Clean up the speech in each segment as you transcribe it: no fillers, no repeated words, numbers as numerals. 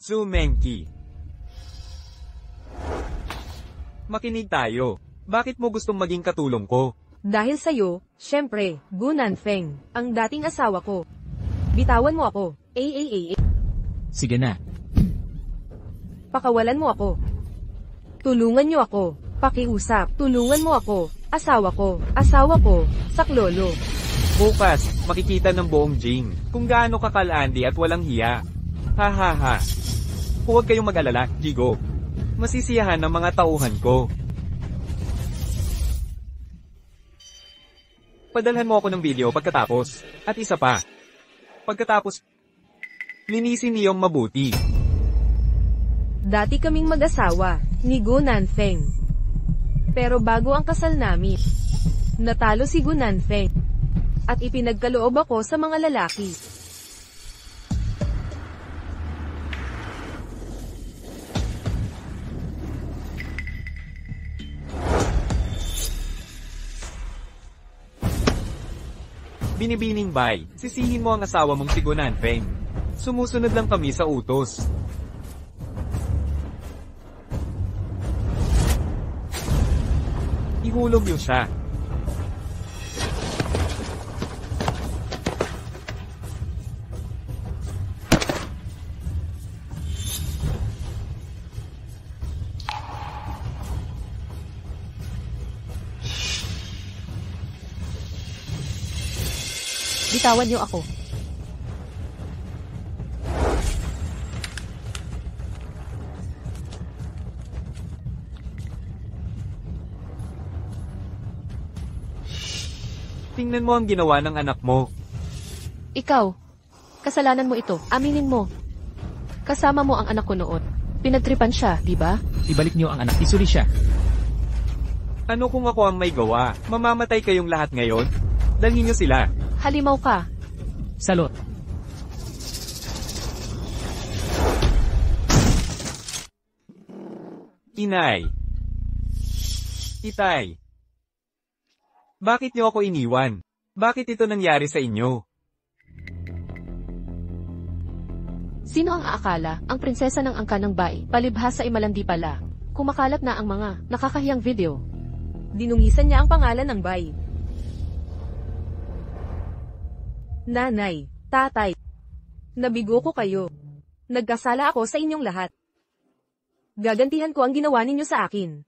Zumenki. Makinig tayo. Bakit mo gustong maging katulong ko? Dahil sa'yo, syempre, Gu Nanfeng, ang dating asawa ko. Bitawan mo ako. Sige na. Pakawalan mo ako. Tulungan niyo ako. Pakiusap. Tulungan mo ako. Asawa ko. Asawa ko. Saklolo. Bukas, makikita ng buong Jing kung gaano ka kalandi at walang hiya. Ha ha ha. Huwag kayong mag-alala, Jigo. Masisiyahan ng mga tauhan ko. Padalhan mo ako ng video pagkatapos. At isa pa. Pagkatapos, linisin niyong mabuti. Dati kaming mag-asawa, ni Gu Nanfeng. Pero bago ang kasal namin, natalo si Gu Nanfeng. At ipinagkaloob ako sa mga lalaki. Binibining bay, sisihin mo ang asawa mong si Gu Nanfeng. Sumusunod lang kami sa utos. Ihulog niyo siya. Bitawan niyo ako. Tingnan mo ang ginawa ng anak mo. Ikaw, kasalanan mo ito. Aminin mo. Kasama mo ang anak ko noon. Pinagtripan siya, di ba? Ibalik niyo ang anak, isuli siya. Ano kung ako ang may gawa? Mamamatay kayong lahat ngayon? Dalhin niyo sila. Halimaw ka. Salot. Inay. Itay. Bakit niyo ako iniwan? Bakit ito nangyari sa inyo? Sino ang aakala, ang prinsesa ng angka ng Bai, palibhasa ay malandi pala. Kumakalat na ang mga nakakahiyang video. Dinungisan niya ang pangalan ng Bai. Nanay, tatay. Nabigo ko kayo. Nagkasala ako sa inyong lahat. Gagantihan ko ang ginawa ninyo sa akin.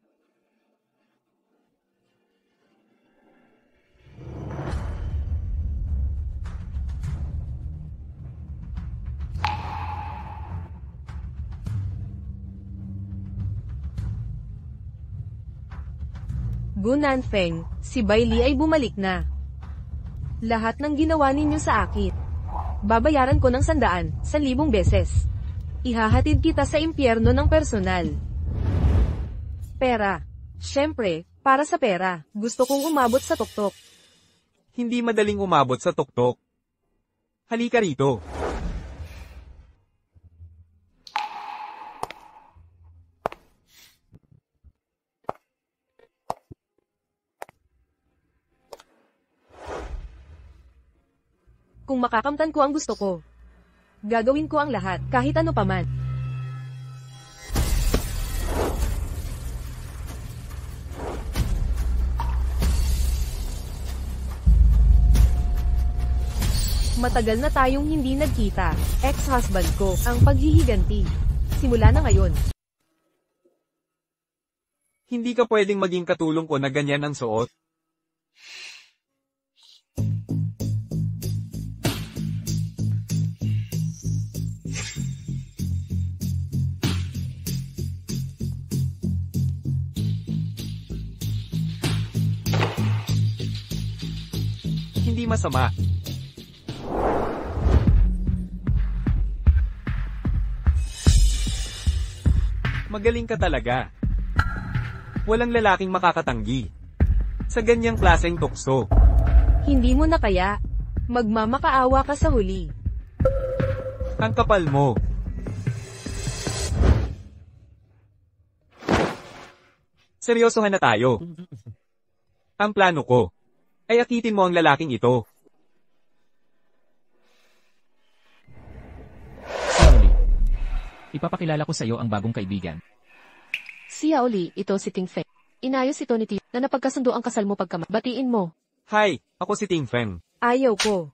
Gu Nanfeng, si Bai Li ay bumalik na. Lahat ng ginawa ninyo sa akin, babayaran ko ng 100,000 beses. Ihahatid kita sa impyerno ng personal. Pera. Syempre, para sa pera, gusto kong umabot sa tuktok. Hindi madaling umabot sa tuktok. Halika rito. Kung makakamtan ko ang gusto ko, gagawin ko ang lahat, kahit ano paman. Matagal na tayong hindi nagkita. Ex-husband ko, ang paghihiganti. Simula na ngayon. Hindi ka pwedeng maging katulong ko na ganyan ang suot. Hindi masama. Magaling ka talaga. Walang lalaking makakatanggi sa ganyang klaseng tukso. Hindi mo na kaya. Magmamakaawa ka sa huli. Ang kapal mo. Seryosohan na tayo. Ang plano ko ay akitin mo ang lalaking ito. Slowly. Ipapakilala ko sa iyo ang bagong kaibigan. Si Yao Li, ito si Ting Feng. Inayos ito ni Ti na napagkasundo ang kasal mo batiin mo. Hi, ako si Ting Feng. Ayaw ko.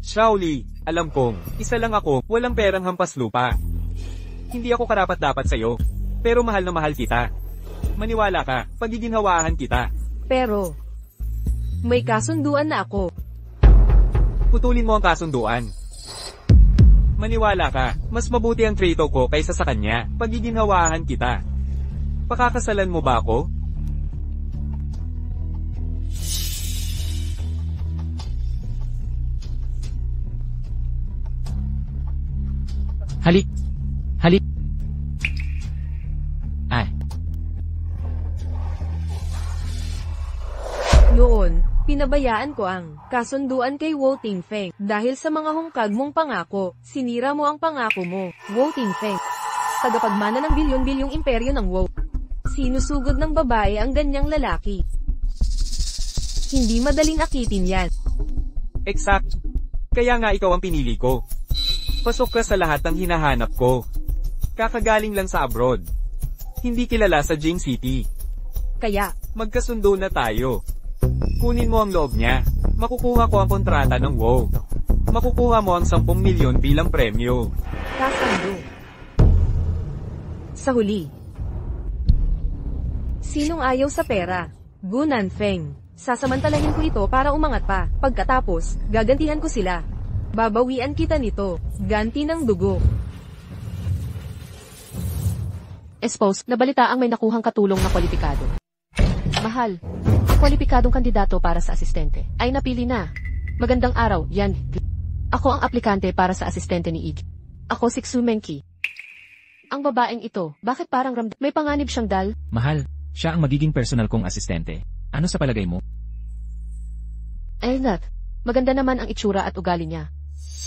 Shaoli, alam kong, isa lang ako, walang perang hampas lupa. Hindi ako karapat-dapat sa'yo, pero mahal na mahal kita. Maniwala ka, pagiginhawahan kita. Pero, may kasunduan na ako. Putulin mo ang kasunduan. Maniwala ka, mas mabuti ang trato ko kaysa sa kanya, pagiginhawahan kita. Pakakasalan mo ba ako? Halik! Halik! Ay, Noon, pinabayaan ko ang kasunduan kay Wu Tingfeng. Dahil sa mga hungkag mong pangako, sinira mo ang pangako mo, Wu Tingfeng. Tagapagmana ng bilyon-bilyong imperyo ng Wu. Sinusugod ng babae ang ganyang lalaki. Hindi madaling akitin yan. Exact. Kaya nga ikaw ang pinili ko. Pasok ka sa lahat ng hinahanap ko. Kakagaling lang sa abroad. Hindi kilala sa Jing City. Kaya, Magkasundo na tayo. Kunin mo ang loob niya. Makukuha ko ang kontrata ng WoW. Makukuha mo ang 10 milyon bilang premyo. kasando. Sa huli. Sinong ayaw sa pera? Gu Nanfeng. Sasamantalahin ko ito para umangat pa. Pagkatapos, gagantihan ko sila. Babawian kita nito. Ganti ng dugo. Expose, nabalita ang may nakuhang katulong na kwalipikado. Mahal, ang kwalipikadong kandidato para sa asistente ay napili na. Magandang araw, Yan. Ako ang aplikante para sa asistente ni Ig. Ako si Xu Menki. Ang babaeng ito, bakit parang may panganib siyang dal? mahal, siya ang magiging personal kong asistente. Ano sa palagay mo? Ay nat, maganda naman ang itsura at ugali niya.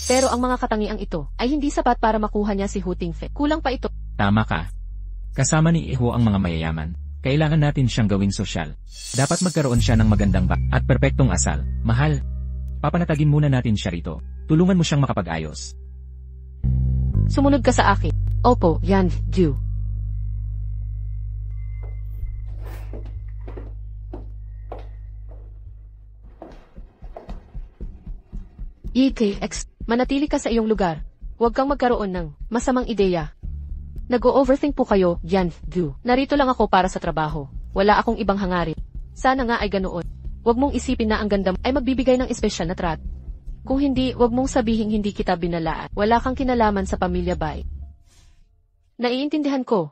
Pero ang mga katangiang ito ay hindi sapat para makuha niya si Hu Tingfeng. Kulang pa ito. Tama ka. Kasama ni Iho ang mga mayayaman. Kailangan natin siyang gawing sosyal. Dapat magkaroon siya ng magandang at perpektong asal. Mahal, papanatagin muna natin siya rito. Tulungan mo siyang makapag-ayos. Sumunod ka sa akin. Opo, Yan, Ju. EKX, manatili ka sa iyong lugar. Huwag kang magkaroon ng masamang ideya. Nag-o-overthink po kayo, Yan, Ju. Narito lang ako para sa trabaho. Wala akong ibang hangarin. Sana nga ay ganoon. Huwag mong isipin na ang ganda mo ay magbibigay ng espesyal na trat. Kung hindi, huwag mong sabihing hindi kita binalaan. Wala kang kinalaman sa pamilya Bai. Naiintindihan ko.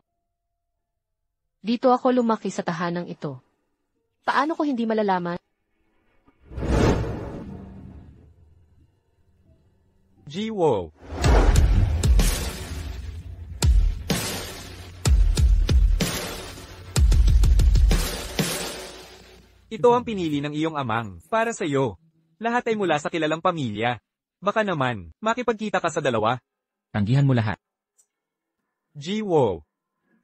Dito ako lumaki sa tahanang ito. Paano ko hindi malalaman? G-WoW. Ito ang pinili ng iyong amang, para sa iyo. Lahat ay mula sa kilalang pamilya. Baka naman, makipagkita ka sa dalawa. Tanggihan mo lahat. G-WoW.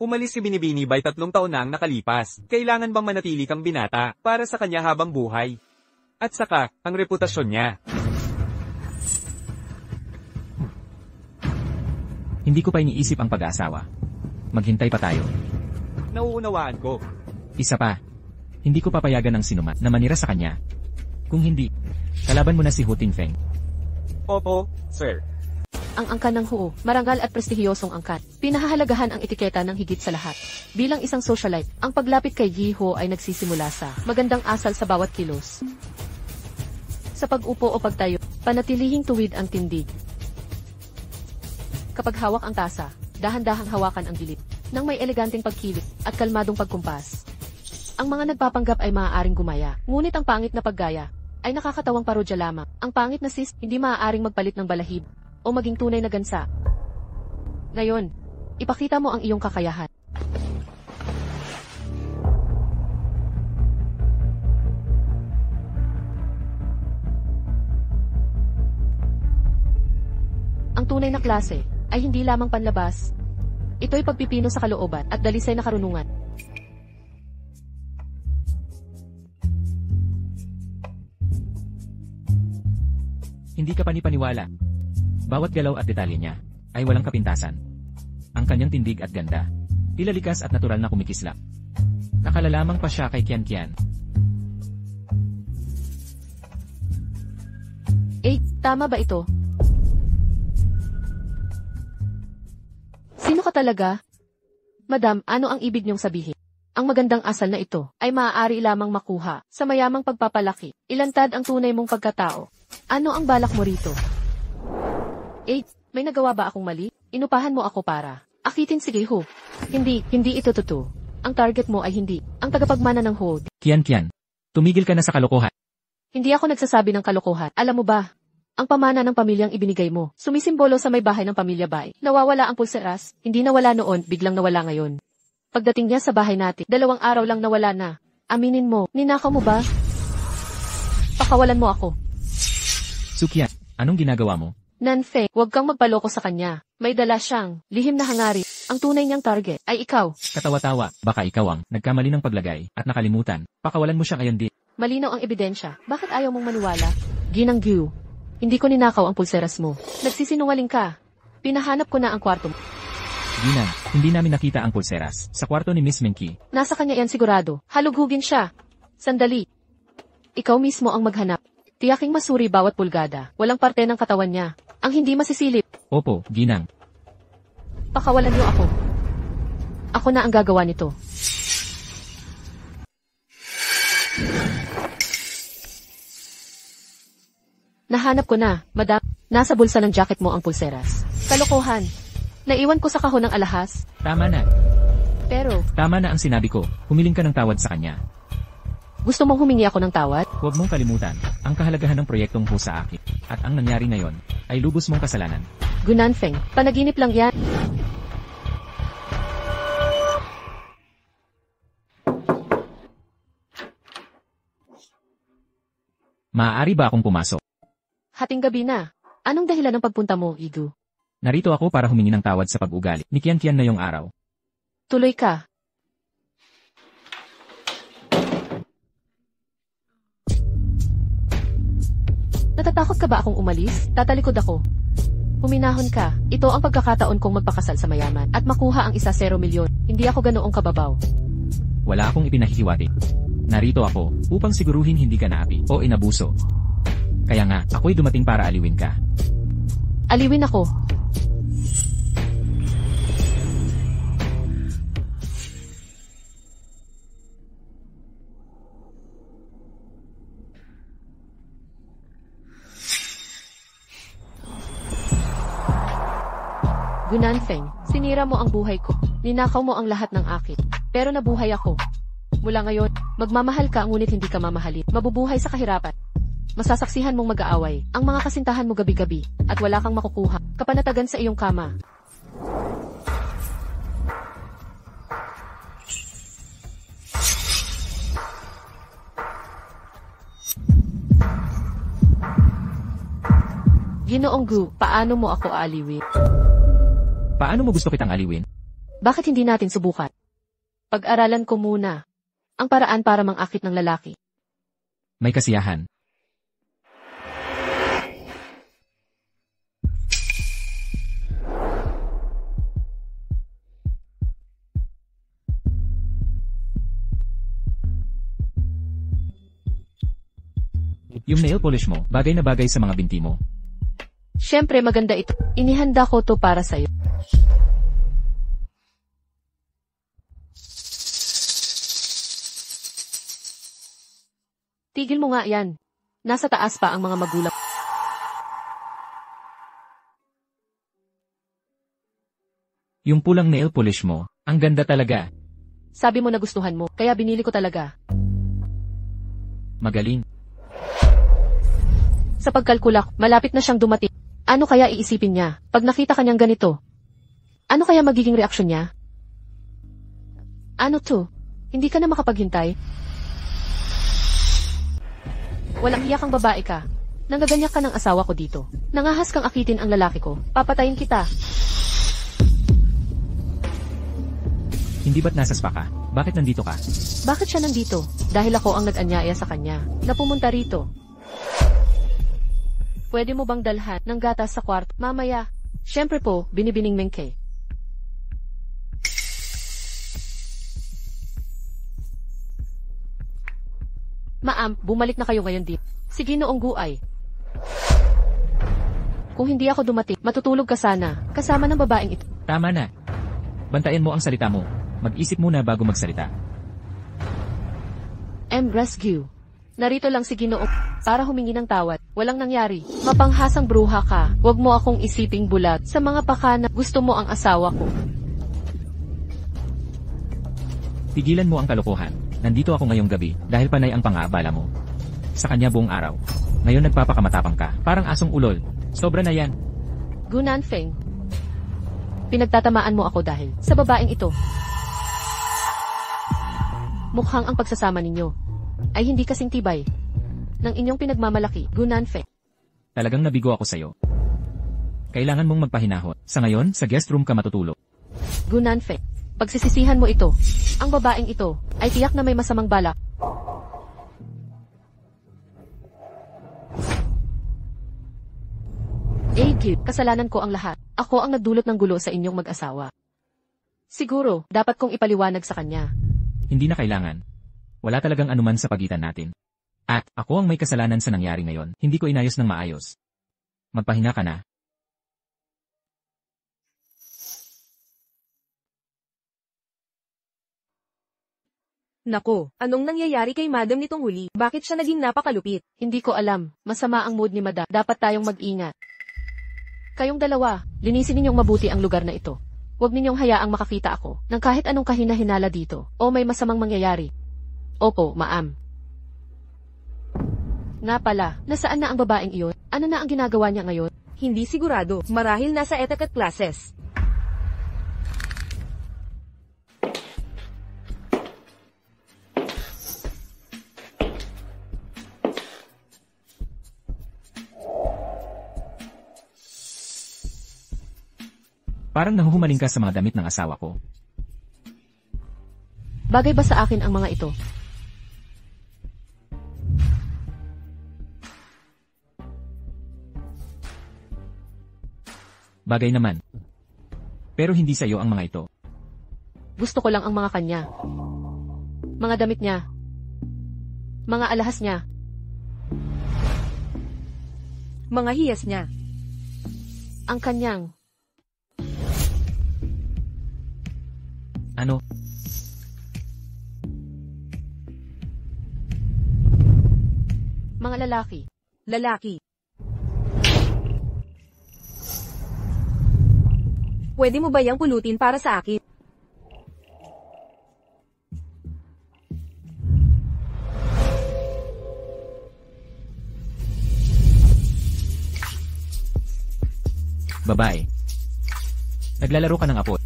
Umalis si Binibini by 3 taon na ang nakalipas. Kailangan bang manatili kang binata, para sa kanya habang buhay? At saka, ang reputasyon niya. Hindi ko pa iniisip ang pag-aasawa. Maghintay pa tayo. Nauunawaan ko. Isa pa. Hindi ko papayagan ng sinuman na manira sa kanya. Kung hindi, kalaban mo na si Hu Tingfeng. Opo, sir. Ang angkan ng Huo, marangal at prestihiyosong angkat. Pinahahalagahan ang etiketa ng higit sa lahat. Bilang isang socialite, ang paglapit kay Yi Ho ay nagsisimula sa magandang asal sa bawat kilos. Sa pag-upo o pagtayo, panatilihing tuwid ang tindig. Kapag hawak ang tasa, dahan-dahang hawakan ang gilid, nang may eleganteng pagkilit at kalmadong pagkumpas. Ang mga nagpapanggap ay maaaring gumaya, ngunit ang pangit na paggaya ay nakakatawang parodya lamang. Ang pangit na sis, hindi maaaring magpalit ng balahib o maging tunay na gansa. Ngayon, ipakita mo ang iyong kakayahan. Ang tunay na klase ay hindi lamang panlabas. Ito'y pagpipino sa kalooban at dalisay na karunungan. Hindi ka panipaniwala. Bawat galaw at detalye niya ay walang kapintasan. Ang kanyang tindig at ganda, tila likas at natural na kumikislap. Nakalalamang pa siya kay Kian Kian. Tama ba ito? Sino ka talaga? Madam, ano ang ibig niyong sabihin? Ang magandang asal na ito ay maaari lamang makuha sa mayamang pagpapalaki. Ilantad ang tunay mong pagkatao. Ano ang balak mo rito? May nagawa ba akong mali? Inupahan mo ako para akitin, sige ho. Hindi ito totoo. Ang target mo ay hindi ang tagapagmana ng hold. Kian Kian, tumigil ka na sa kalokohan. Hindi ako nagsasabi ng kalokohan. Alam mo ba? Ang pamana ng pamilyang ibinigay mo, sumisimbolo sa may bahay ng pamilya Bai. Nawawala ang pulseras, hindi nawala noon, biglang nawala ngayon. Pagdating niya sa bahay natin, 2 araw lang nawala na. Aminin mo, ninakaw mo ba? Pakawalan mo ako. Sukian, anong ginagawa mo? Nanfeng, huwag kang magpaloko sa kanya. May dala siyang lihim na hangarin. Ang tunay niyang target ay ikaw. Katawa-tawa, baka ikaw ang nagkamali ng paglagay at nakalimutan. Pakawalan mo siya ngayon din. Malinaw ang ebidensya. Bakit ayaw mong maniwala? Ginang Gyu. Hindi ko ninakaw ang pulseras mo. Nagsisinungaling ka. Pinahanap ko na ang kwarto mo. Ginang, hindi namin nakita ang pulseras sa kwarto ni Miss Minky. Nasa kanya yan sigurado. Halughugin siya. Sandali. Ikaw mismo ang maghanap. Tiyaking masuri bawat pulgada. Walang parte ng katawan niya. Ang hindi masisilip. Opo, Ginang. Pakawalan niyo ako. Ako na ang gagawa nito. Nahanap ko na, madam. Nasa bulsa ng jacket mo ang pulseras. Kalokohan. Naiwan ko sa kahon ng alahas. Tama na. Pero, Tama na ang sinabi ko. Humiling ka ng tawad sa kanya. gusto mong humingi ako ng tawad? Huwag mong kalimutan ang kahalagahan ng proyektong ho sa akin. At ang nangyari ngayon ay lubos mong kasalanan. Gunanfeng, panaginip lang yan. Maaari ba akong pumasok? Hating gabi na. Anong dahilan ng pagpunta mo, Igu? Narito ako para humingi ng tawad sa pag-ugali ni Kian Kian na yung araw. Tuloy ka. Natatakot ka ba akong umalis? Tatalikod ako. Huminahon ka. Ito ang pagkakataon kong magpakasal sa mayaman at makuha ang 1 milyon. Hindi ako ganoong kababaw. Wala akong ipinahihiwati. Narito ako upang siguruhin hindi ka naapi o inabuso. Kaya nga, ako'y dumating para aliwin ka. Aliwin ako. Gunanfeng, sinira mo ang buhay ko. Ninakaw mo ang lahat ng akin. Pero nabuhay ako. Mula ngayon, magmamahal ka ngunit hindi ka mamahalin. Mabubuhay sa kahirapan. Masasaksihan mong mag-aaway ang mga kasintahan mo gabi-gabi at wala kang makukuha kapanatagan sa iyong kama. Ginoong Gu, paano mo ako aaliwin? Paano mo gusto kitang aliwin? Bakit hindi natin subukan? Pag-aralan ko muna ang paraan para mangakit ng lalaki. May kasiyahan. Yung nail polish mo, bagay na bagay sa mga binti mo. Siyempre maganda ito. Inihanda ko to para sa'yo. Tigil mo nga yan. Nasa taas pa ang mga magulang. Yung pulang nail polish mo, ang ganda talaga. Sabi mo nagustuhan mo, kaya binili ko talaga. Magaling. Sa pagkalkulak, malapit na siyang dumating. Ano kaya iisipin niya pag nakita kanyang ganito? Ano kaya magiging reaksyon niya? Ano to? Hindi ka na makapaghintay? Walang hiya kang babae ka. Nangaganyak ka ng asawa ko dito. Nangahas kang akitin ang lalaki ko. Papatayin kita. Hindi ba't nasaspa ka? Bakit nandito ka? Bakit siya nandito? Dahil ako ang nag-anyaya sa kanya na pumunta rito. Pwede mo bang dalhan ng gatas sa kwarto? Mamaya. Siyempre po, binibining mengke. Ma'am, bumalik na kayo ngayon dito. Sige noong guay. Kung hindi ako dumating, matutulog ka sana, kasama ng babaeng ito. Tama na. Bantayan mo ang salita mo. Mag-isip muna bago magsalita. Rescue. Narito lang si Ginoo para humingi ng tawad. Walang nangyari. Mapanghasang bruha ka. Huwag mo akong isiping bulat sa mga pakana. Gusto mo ang asawa ko. Tigilan mo ang kalokohan. Nandito ako ngayong gabi dahil panay ang pang-aabala mo. Sa kanya buong araw. Ngayon nagpapakamatapang ka. Parang asong ulol. Sobra na yan. Gunan Feng. Pinagtatamaan mo ako dahil sa babaeng ito. Mukhang ang pagsasama ninyo ay hindi kasing tibay ng inyong pinagmamalaki, Gunan Feng. Talagang nabigo ako sa'yo. Kailangan mong magpahinahon. Sa ngayon, sa guest room ka matutulog. Gunan Feng. Pagsisisihan mo ito. Ang babaeng ito ay tiyak na may masamang balak. Kid, kasalanan ko ang lahat. Ako ang nagdulot ng gulo sa inyong mag-asawa. Siguro, dapat kong ipaliwanag sa kanya. Hindi na kailangan. Wala talagang anuman sa pagitan natin. At, ako ang may kasalanan sa nangyari ngayon. Hindi ko inayos ng maayos. Magpahinga ka na. Nako, anong nangyayari kay Madam nitong huli? Bakit siya naging napakalupit? Hindi ko alam. Masama ang mood ni Madam. Dapat tayong mag-ingat. Kayong dalawa, linisin ninyong mabuti ang lugar na ito. Huwag ninyong hayaang makakita ako ng kahit anong kahina-hinala dito o may masamang mangyayari. Opo, ma'am. Nga pala, nasaan na ang babaeng iyon? Ano na ang ginagawa niya ngayon? Hindi sigurado. Marahil nasa etiquette classes. Parang nahuhumaling ka sa mga damit ng asawa ko. Bagay ba sa akin ang mga ito? Bagay naman. Pero hindi sa'yo ang mga ito. Gusto ko lang ang mga kanya. Mga damit niya. Mga alahas niya. Mga hiyas niya. Ang kanyang. Ano? Mga lalaki. Lalaki. Pwede mo ba yang pulutin para sa akin? Babae. Naglalaro ka ng apoy.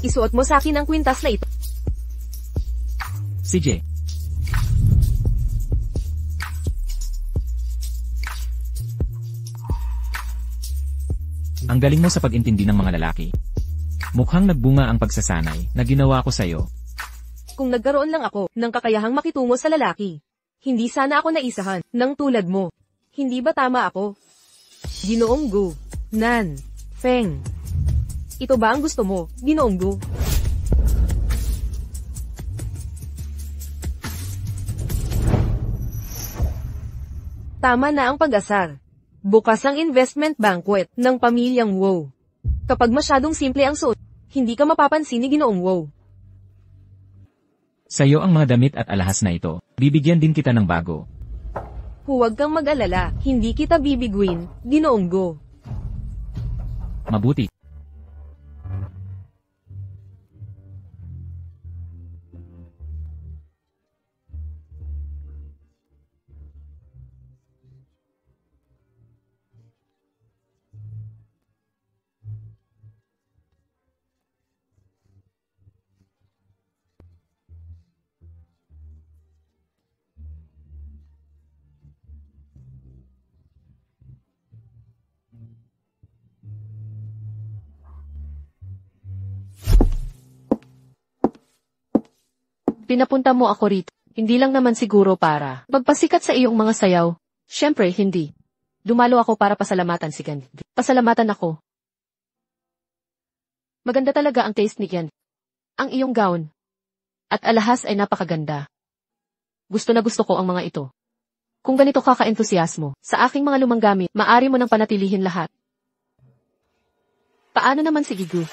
Isuot mo sa akin ang kwintas na ito. CJ. Ang galing mo sa pag-intindi ng mga lalaki. Mukhang nagbunga ang pagsasanay na ginawa ko sa'yo. Kung nagkaroon lang ako ng kakayahang makitungo sa lalaki, hindi sana ako naisahan ng tulad mo. Hindi ba tama ako? Ginoong Gu, Nan, Feng. Ito ba ang gusto mo, Ginoong Gu? Tama na ang pag-asar. Bukas ang investment banquet ng pamilyang Wu. Kapag masyadong simple ang suot, hindi ka mapapansin ni Ginoong Wu. Sa'yo ang mga damit at alahas na ito. Bibigyan din kita ng bago. Huwag kang mag-alala, hindi kita bibiguin, Ginoong Gu. Mabuti. Pinapunta mo ako rito. Hindi lang naman siguro para magpasikat sa iyong mga sayaw. Siyempre, hindi. Dumalo ako para pasalamatan si Gan. Pasalamatan ako. Maganda talaga ang taste ni Gan. Ang iyong gown. At alahas ay napakaganda. Gusto na gusto ko ang mga ito. Kung ganito ka ka-entusiasmo, sa aking mga lumang gamit, maari mo nang panatilihin lahat. Paano naman si Igu?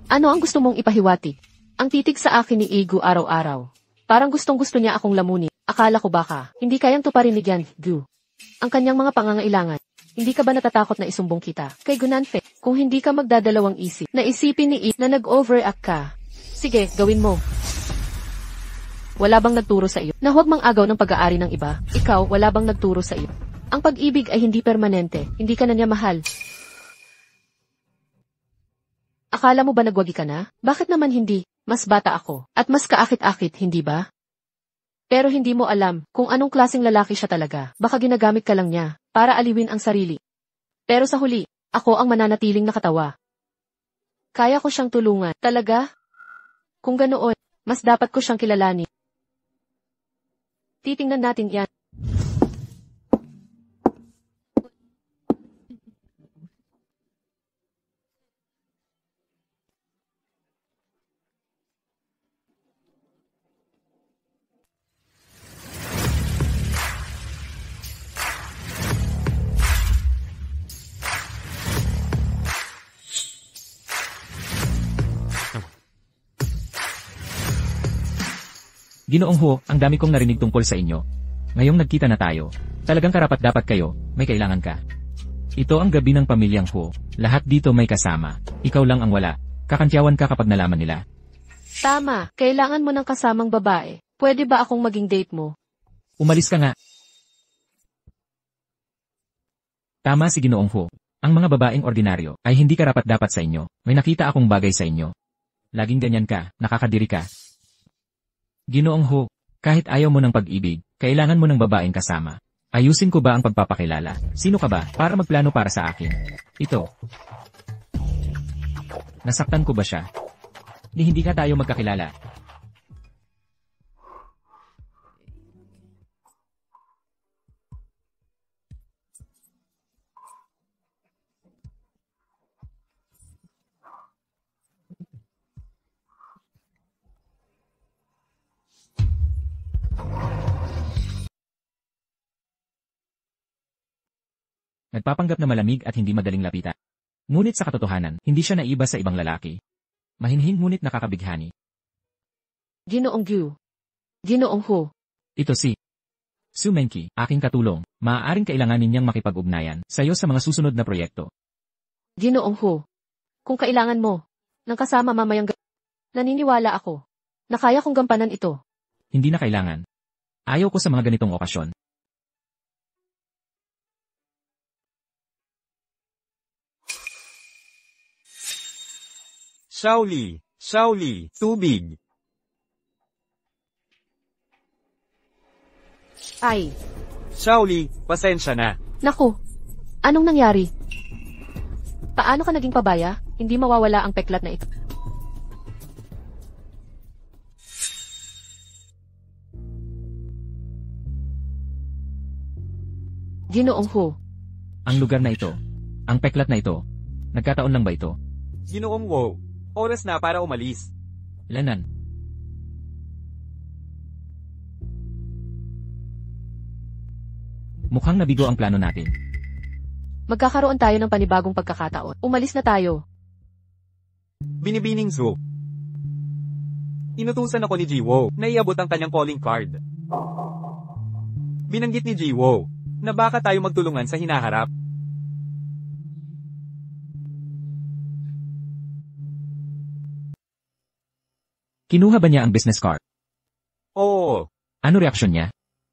Ano ang gusto mong ipahiwatig? Ang titig sa akin ni Igu araw-araw. Parang gustong-gusto niya akong lamunin. Akala ko baka, hindi kayang tuparin ni Gan Gu ang kanyang mga pangangailangan. Hindi ka ba natatakot na isumbong kita kay Gunanfe? Kung hindi ka magdadalawang isip, na isipin ni na nag-overact ka. Sige, gawin mo. Wala bang nagturo sa iyo na huwag mang-agaw ng pag-aari ng iba? Ikaw, wala bang nagturo sa iyo? Ang pag-ibig ay hindi permanente, hindi ka na niya mahal. Akala mo ba nagwagi ka na? Bakit naman hindi? Mas bata ako, at mas kaakit-akit, hindi ba? Pero hindi mo alam kung anong klaseng lalaki siya talaga. Baka ginagamit ka lang niya para aliwin ang sarili. Pero sa huli, ako ang mananatiling nakatawa. Kaya ko siyang tulungan. Talaga? Kung ganoon, mas dapat ko siyang kilalanin. Titingnan natin yan. Ginoong Ho, ang dami kong narinig tungkol sa inyo. Ngayong nagkita na tayo, talagang karapat-dapat kayo, may kailangan ka. Ito ang gabi ng pamilyang Ho, lahat dito may kasama, ikaw lang ang wala. Kakantyawan ka kapag nalaman nila. Tama, kailangan mo ng kasamang babae. Pwede ba akong maging date mo? Umalis ka nga. Tama si Ginoong Ho. Ang mga babaeng ordinaryo ay hindi karapat-dapat sa inyo. May nakita akong bagay sa inyo. Laging ganyan ka, nakakadiri ka. Ginoong Ho, kahit ayaw mo ng pag-ibig, kailangan mo ng babaeng kasama. Ayusin ko ba ang pagpapakilala? Sino ka ba para magplano para sa akin? Ito. Nasaktan ko ba siya? Hindi ka tayo magkakilala. Nagpapanggap na malamig at hindi madaling lapitan. Ngunit sa katotohanan, hindi siya naiba sa ibang lalaki. Mahinhin ngunit nakakabighani. Ginoong Gu. Ginoong Ho. Ito si Sumenki, aking katulong. Maaaring kailanganin niyang makipag-ugnayan sa iyo sa mga susunod na proyekto. Ginoong Ho. Kung kailangan mo, ng kasama mamayang naniniwala ako na kaya kong gampanan ito. Hindi na kailangan. Ayaw ko sa mga ganitong okasyon. Shaoli, tubig. Ay, Shaoli, pasensya na. naku. Anong nangyari? Paano ka naging pabaya? Hindi mawawala ang peklat na ito. Ginoong Ho. Ang lugar na ito, ang peklat na ito, nagkataon lang ba ito? Ginoong Wo, oras na para umalis. Lanan. Mukhang nabigo ang plano natin. Magkakaroon tayo ng panibagong pagkakataon. Umalis na tayo. Binibining Zo. Inutusan ako ni Jiwo na iabot ang kanyang calling card. Binanggit ni Jiwo na baka tayo magtulungan sa hinaharap. Kinuha ba niya ang business card? Oo, Ano reaksyon niya?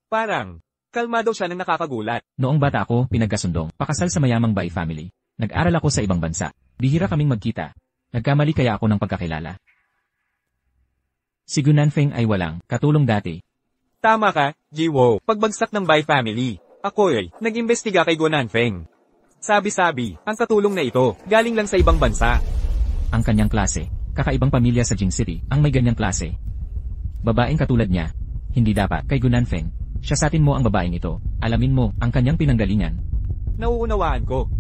parang kalmado siya nang nakakagulat. Noong bata ako, pinagkasundong, pakasal sa mayamang Bai family. Nag-aral ako sa ibang bansa. Bihira kaming magkita. Nagkamali kaya ako ng pagkakilala. Si Gunanfeng ay walang katulong dati. Tama ka, Jiwo. Pagbagsak ng Bai family, ako'y nag-imbestiga kay Gonanfeng. Sabi-sabi, ang katulong na ito, galing lang sa ibang bansa. Ang kanyang klase, kakaibang pamilya sa Jing City, ang may ganyang klase. Babaeng katulad niya. Hindi dapat. Kay Gunanfeng, siya sa atin mo ang babaeng ito. Alamin mo, ang kanyang pinanggalingan. Nauunawaan ko.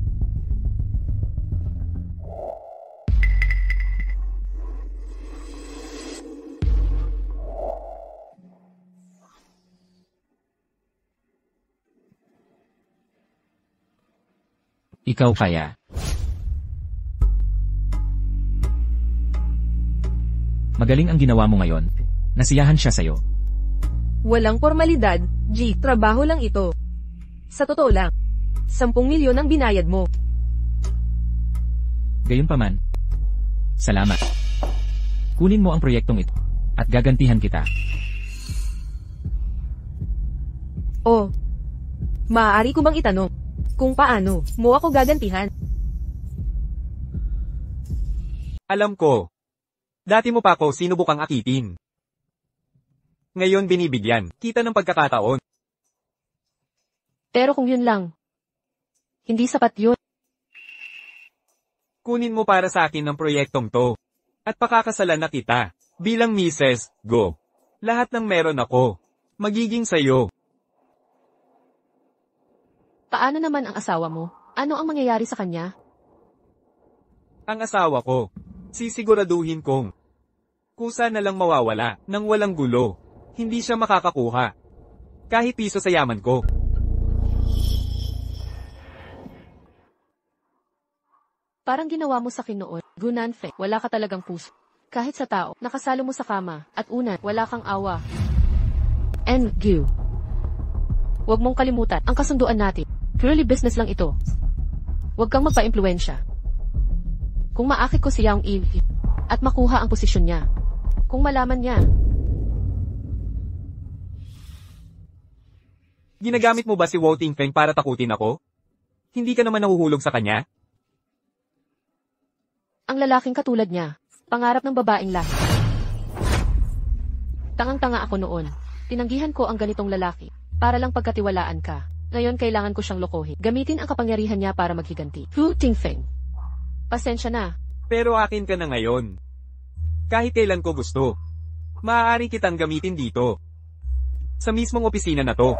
Ikaw kaya. Magaling ang ginawa mo ngayon. Nasiyahan siya sa'yo. Walang formalidad, G. Trabaho lang ito. Sa totoo lang, 10 milyon ang binayad mo. Gayunpaman. Salamat. Kunin mo ang proyektong ito. At gagantihan kita. Oh. Maaari ko bang itanong kung paano mo ako gagantihan? Alam ko. Dati mo pa ako sinubukang akitin. Ngayon binibigyan kita ng pagkakataon. Pero kung yun lang, hindi sapat yun. Kunin mo para sa akin ang proyektong to. At pakakasalan na kita. Bilang Mrs. Go. Lahat ng meron ako. Magiging sayo. Paano naman ang asawa mo? Ano ang mangyayari sa kanya? Ang asawa ko. Sisiguraduhin kong kusa na lang mawawala nang walang gulo. Hindi siya makakakuha. Kahit piso sa yaman ko. Parang ginawa mo sa akin noon, Gunanfeng, wala ka talagang puso. Kahit sa tao, nakasalo mo sa kama, at unan, wala kang awa. And Gu. Huwag mong kalimutan, ang kasunduan natin. Purely business lang ito. Huwag kang magpa-impluensya. Kung maakit ko si Yang Il, at makuha ang posisyon niya. Kung malaman niya. Ginagamit mo ba si Wu Tingfeng para takutin ako? Hindi ka naman nahuhulog sa kanya? Ang lalaking katulad niya, pangarap ng babaeng lahat. Tangang-tanga ako noon. Tinanggihan ko ang ganitong lalaki, para lang pagkatiwalaan ka. Ngayon kailangan ko siyang lokohin. Gamitin ang kapangyarihan niya para maghiganti. Wu Tingfeng. Pasensya na. Pero akin ka na ngayon. Kahit kailan ko gusto. Maaari kitang gamitin dito. Sa mismong opisina na to.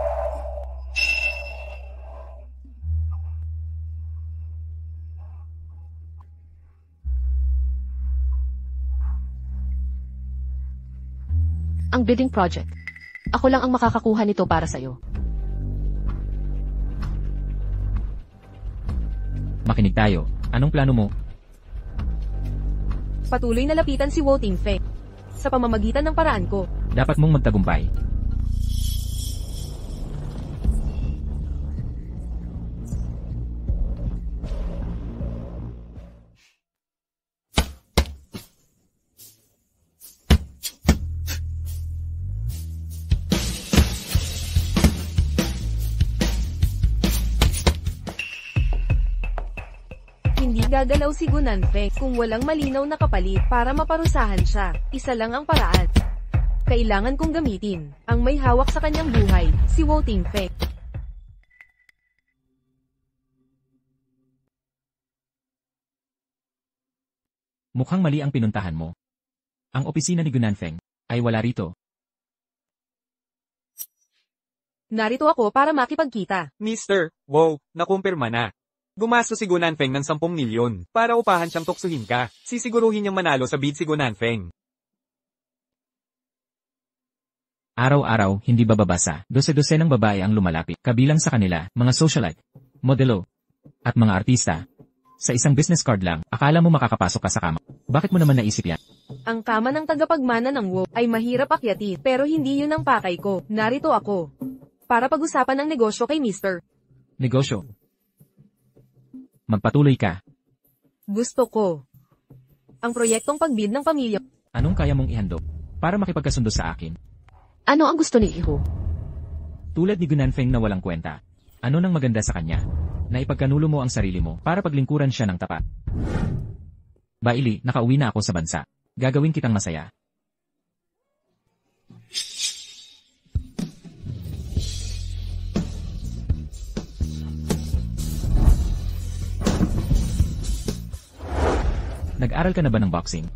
Ang bidding project. Ako lang ang makakakuha nito para sa'yo. Makinig tayo. Anong plano mo? Patuloy na lapitan si Wu Tingfeng. Sa pamamagitan ng paraan ko. Dapat mong magtagumpay. Hindi gagalaw si Gunanfeng kung walang malinaw na kapalit para maparusahan siya. Isa lang ang paraan. Kailangan kong gamitin ang may hawak sa kanyang buhay, si Wu Tingfeng. Mukhang mali ang pinuntahan mo. Ang opisina ni Gunanfeng ay wala rito. Narito ako para makipagkita. Mr. Wow, nakumpirma na. Gumastos si Gunanfeng ng 10 milyon para upahan siyang tuksuhin ka. Sisiguruhin niyang manalo sa bid si Gunanfeng. Araw-araw, hindi bababasa. Dose-dose ng babae ang lumalapit. Kabilang sa kanila, mga socialite, modelo, at mga artista. Sa isang business card lang, akala mo makakapasok ka sa kama. Bakit mo naman naisip yan? Ang kama ng tagapagmana ng Wu ay mahirap akyatin, pero hindi yun ang pakay ko. Narito ako para pag-usapan ng negosyo kay Mr. Negosyo. Magpatuloy ka. Gusto ko ang proyektong pagbid ng pamilya. Anong kaya mong ihandog para makipagkasundo sa akin? Ano ang gusto ni Iho? Tulad ni Gunanfeng na walang kwenta. Ano nang maganda sa kanya? Na ipagkanulo mo ang sarili mo para paglingkuran siya ng tapat. Baili, nakauwi na ako sa bansa. Gagawin kitang masaya. Nag-aral ka na ba ng boxing?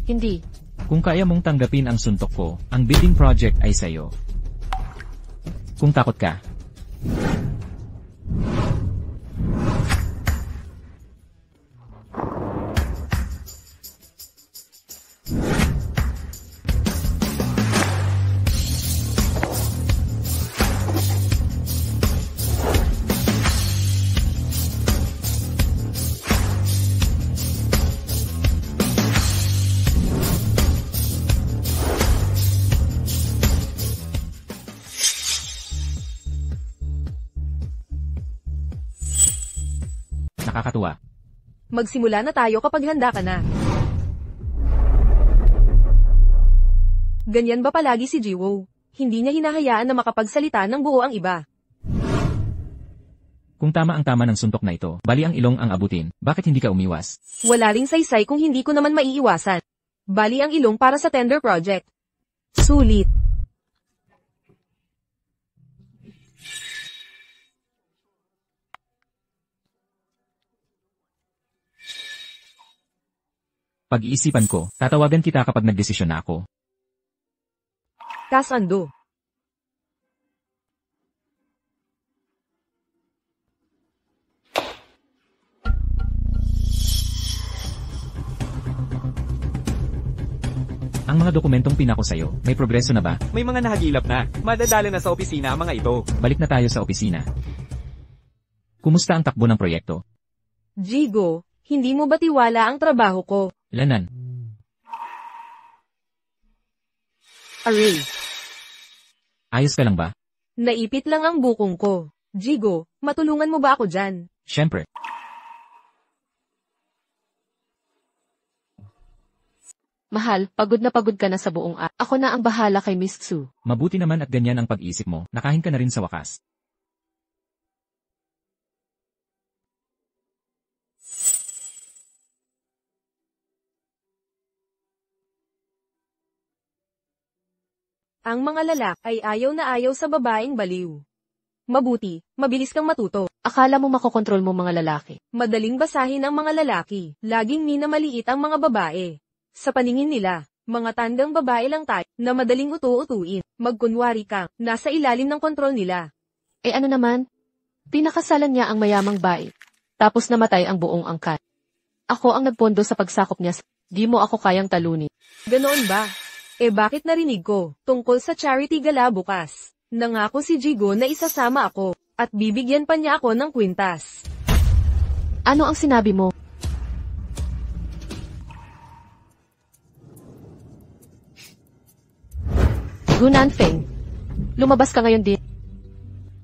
Hindi. Kung kaya mong tanggapin ang suntok ko, ang bidding project ay sa'yo. Kung takot ka, nakakatuwa. Magsimula na tayo kapag handa ka na. Ganyan ba palagi si Jiwo? Hindi niya hinahayaan na makapagsalita ng buo ang iba. Kung tama ang tama ng suntok na ito, bali ang ilong ang abutin, bakit hindi ka umiwas? Wala ring saysay kung hindi ko naman maiiwasan. Bali ang ilong para sa tender project. Sulit. Pag-iisipan ko, tatawagan kita kapag nagdesisyon na ako. Kasando. Ang mga dokumentong pinako sa'yo, may progreso na ba? May mga nahagilap na. Madadala na sa opisina ang mga ito. Balik na tayo sa opisina. Kumusta ang takbo ng proyekto? Jigo, hindi mo ba tiwala ang trabaho ko? Lanan. Aray. Ayos ka lang ba? Naipit lang ang bukong ko. Jigo, matulungan mo ba ako dyan? Siyempre. Mahal, pagod na pagod ka na sa buong Ako na ang bahala kay Miss Tsu. Mabuti naman at ganyan ang pag-iisip mo, nakahin ka na rin sa wakas. Ang mga lalaki ay ayaw na ayaw sa babaeng baliw. Mabuti, mabilis kang matuto. Akala mo makokontrol mo mga lalaki. Madaling basahin ang mga lalaki. Laging minamaliit ang mga babae. Sa paningin nila, mga tandang babae lang tayo na madaling utu-utuin. Magkunwari ka, nasa ilalim ng kontrol nila. Eh ano naman? Pinakasalan niya ang mayamang bae. Tapos namatay ang buong angkan. Ako ang nagpondo sa pagsakop niya. Di mo ako kayang talunin. Ganoon ba? Eh bakit narinig ko, tungkol sa charity gala bukas? Nangako si Jigo na isasama ako, at bibigyan pa niya ako ng kwintas. Ano ang sinabi mo? Gunan Feng. Lumabas ka ngayon din.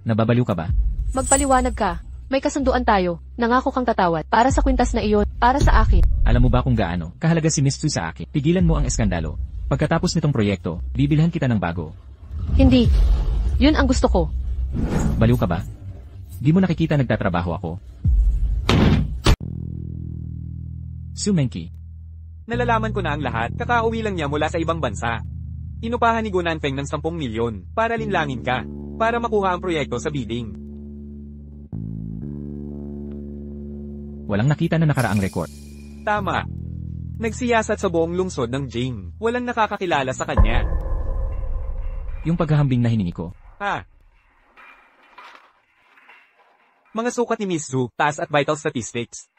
Nababaliw ka ba? Magpaliwanag ka. May kasunduan tayo. Nangako kang tatawad. Para sa kwintas na iyon. Para sa akin. Alam mo ba kung gaano kahalaga si Miss Tsu sa akin? Pigilan mo ang eskandalo. Pagkatapos nitong proyekto, bibilhan kita ng bago. Hindi. Yun ang gusto ko. Baliw ka ba? Di mo nakikita nagtatrabaho ako? Sumenki. Nalalaman ko na ang lahat, kakauwi lang niya mula sa ibang bansa. Inupahan ni Gunan Feng ng 10 milyon para linlangin ka, para makuha ang proyekto sa bidding. Walang nakita na nakaraang record. Tama. Nagsiyasat sa buong lungsod ng Jing. Walang nakakakilala sa kanya. Yung paghahambing na hiningi ko. Ha? Mga sukat ni Miss Tsu, taas at vital statistics.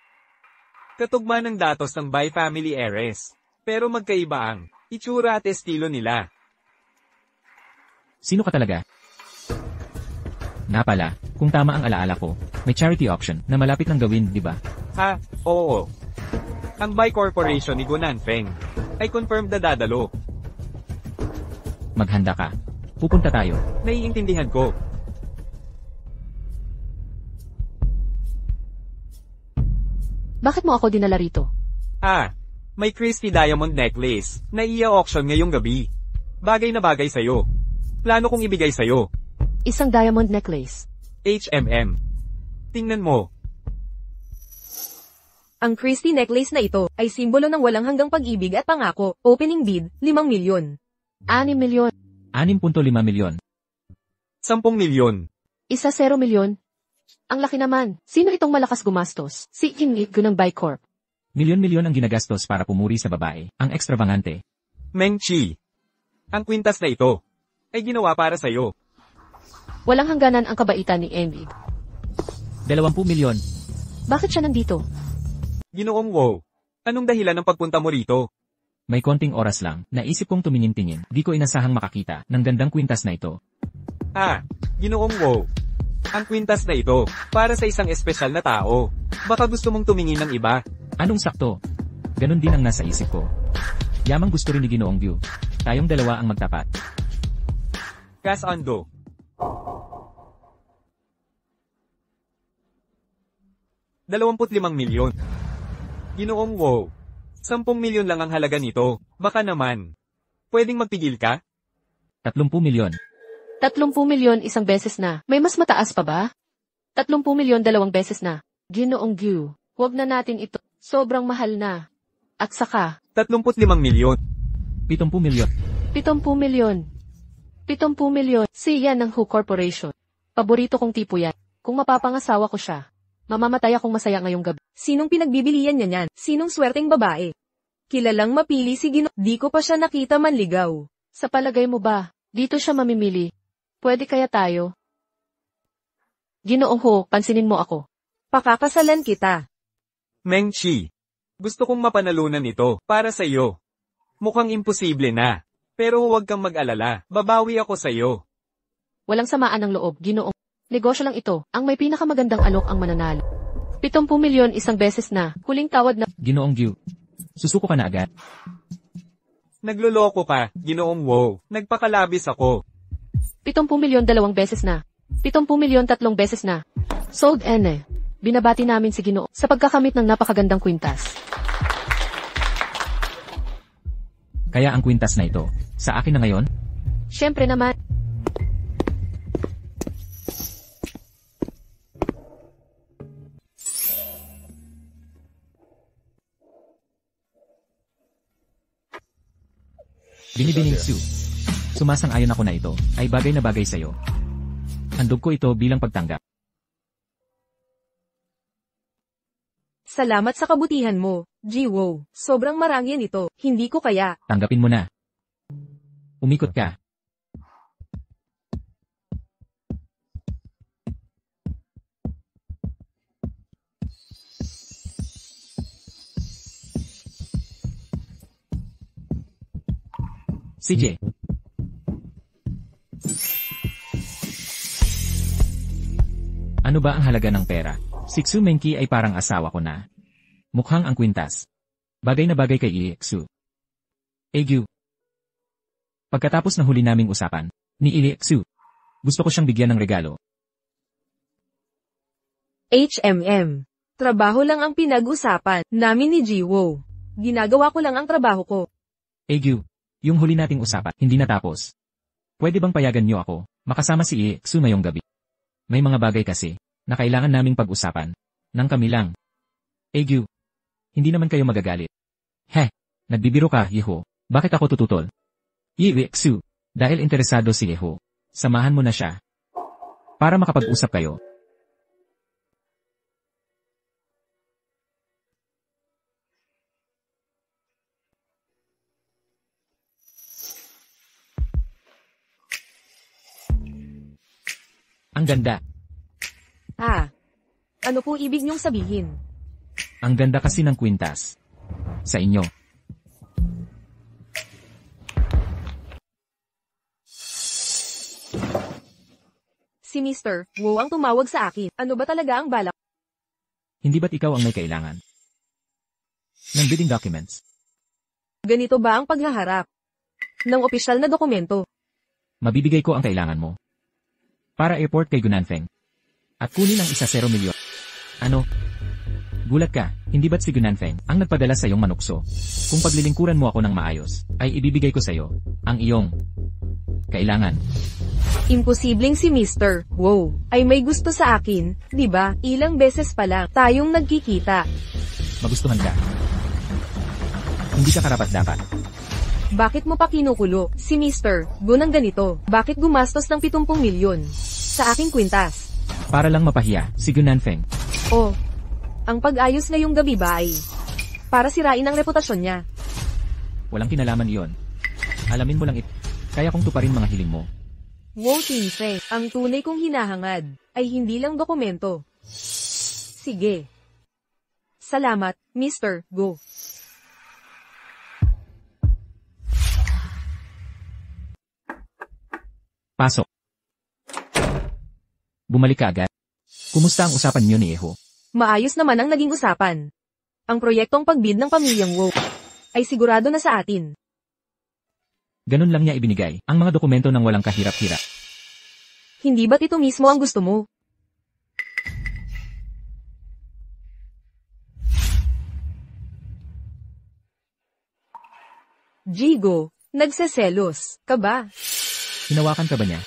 Katugma ng datos ng by family heiress. Pero magkaiba ang itsura at estilo nila. Sino ka talaga? Napala, kung tama ang alaala ko, may charity auction na malapit nang gawin, di ba? Ha? Oo. Ang By Corporation ni Gunan Feng ay confirmed na dadalo. Maghanda ka. Pupunta tayo. Naiintindihan ko. Bakit mo ako dinala rito? May Christie Diamond Necklace na i-auction ngayong gabi. Bagay na bagay sa'yo. Plano kong ibigay sa'yo. Isang diamond necklace. HMM. Tingnan mo. Ang Christie necklace na ito ay simbolo ng walang hanggang pag-ibig at pangako. Opening bid, 5 milyon. 6 milyon. 6.5 milyon. 10 milyon. Isa 0 milyon. Ang laki naman. Sino itong malakas gumastos? Si Ingit ko ng Bicorp. Milyon-milyon ang ginagastos para pumuri sa babae. Ang ekstravagante. Meng Chi, ang kwintas na ito ay ginawa para sa'yo. Walang hangganan ang kabaitan ni Envy. 20 milyon. Bakit siya nandito? Ginoong Wow, anong dahilan ng pagpunta mo rito? May konting oras lang, naisip kong tumingin-tingin, di ko inasahang makakita ng gandang kwintas na ito. Ginoong Wow, ang kwintas na ito para sa isang espesyal na tao. Baka gusto mong tumingin ng iba. Anong sakto? Ganon din ang nasa isip ko. Yamang gusto rin ni Ginoong View. Tayong dalawa ang magtapat. Cash Ando. ₱25 milyon. Ginoong Wow, 10 milyon lang ang halaga nito. Baka naman. Pwedeng magpigil ka? 30 milyon. 30 milyon isang beses na. May mas mataas pa ba? 30 milyon 2 beses na. Ginoong View, huwag na natin ito. Sobrang mahal na. At saka, 35 milyon. 70 milyon. 70 milyon. 70 milyon. Si yan ng Who Corporation. Paborito kong tipo yan. Kung mapapangasawa ko siya, mamamatay akong masaya ngayong gabi. Sinong pinagbibilian niya niyan? Sinong swerteng babae? Kilalang mapili si Gino. Di ko pa siya nakita manligaw. Sa palagay mo ba, dito siya mamimili? Pwede kaya tayo? Ginoong Ho, pansinin mo ako. Pakakasalan kita. Meng Chi, gusto kong mapanalunan ito para sa iyo. Mukhang imposible na. Pero huwag kang mag-alala, babawi ako sa iyo. Walang samaan ng loob, Ginoong. Negosyo lang ito, ang may pinakamagandang alok ang mananalo. 70 milyon isang beses na, huling tawad na. Ginoong View. Susuko ka na agad. Nagloloko ka, Ginoong Wow. Nagpakalabis ako. 70 milyon 2 beses na. 70 milyon 3 beses na. Sold ene. Binabati namin si Ginoo sa pagkakamit ng napakagandang kwintas. Kaya ang kwintas na ito, sa akin na ngayon? Siyempre naman. Binibining Sue. Sumasang-ayon ako na ito, ay bagay na bagay sa'yo. Handog ko ito bilang pagtanggap. Salamat sa kabutihan mo, Ji-Wo. Sobrang marangyan ito, hindi ko kaya. Tanggapin mo na. Umikot ka. CJ. Ano ba ang halaga ng pera? Si Xu Mengqi ay parang asawa ko na. Mukhang ang kwintas. Bagay na bagay kay Iliexu. Egyu. Pagkatapos ng huli naming usapan, ni Iliexu, gusto ko siyang bigyan ng regalo. HMM. Trabaho lang ang pinag-usapan namin ni Ji-Wo. Ginagawa ko lang ang trabaho ko. Egyu, yung huli nating usapan, hindi natapos. Pwede bang payagan niyo ako, makasama si Iliexu ngayong gabi? May mga bagay kasi, na kailangan naming pag-usapan. Nang kami lang. Egyu. Hindi naman kayo magagalit. Nagbibiro ka, Yeho. Bakit ako tututol? Iliexu. Dahil interesado si Yeho. Samahan mo na siya. Para makapag-usap kayo. Ang ganda. Ano po ibig niyong sabihin? Ang ganda kasi ng kwintas. Sa inyo. Si Mr. Wu ang tumawag sa akin. Ano ba talaga ang balak? Hindi ba't ikaw ang may kailangan? Ng bidding documents. Ganito ba ang paghaharap? Ng opisyal na dokumento? Mabibigay ko ang kailangan mo. Para airport kay Gunanfeng. At kunin ang 1-0 milyon. Ano? Gulat ka, hindi ba't si Gunanfeng ang nagpadala sa iyong manukso? Kung paglilingkuran mo ako ng maayos, ay ibibigay ko sa iyo ang iyong kailangan. Imposibleng si Mr. Wu ay may gusto sa akin, di ba? Ilang beses pa lang tayong nagkikita. Magustuhan ka. Hindi ka karapat-dapat. Bakit mo pa kinukulo si Mr. Gu ng ganito? Bakit gumastos ng 70 milyon sa aking kwintas? Para lang mapahiya si Gunanfeng. Oh, ang pag-ayos ngayong gabi ba ay para sirain ang reputasyon niya? Walang kinalaman iyon. Alamin mo lang ito. Kaya kong tuparin mga hiling mo. Wow, Tinfeng, ang tunay kong hinahangad ay hindi lang dokumento. Sige. Salamat, Mr. Go. Pasok. Bumalik ka agad. Kumusta ang usapan niyo ni Eho? Maayos naman ang naging usapan. Ang proyektong pagbid ng pamilyang Wu ay sigurado na sa atin. Ganun lang niya ibinigay ang mga dokumento ng walang kahirap-hirap. Hindi ba't ito mismo ang gusto mo? Jigo, nagseselos ka ba? Hinawakan ka ba niya?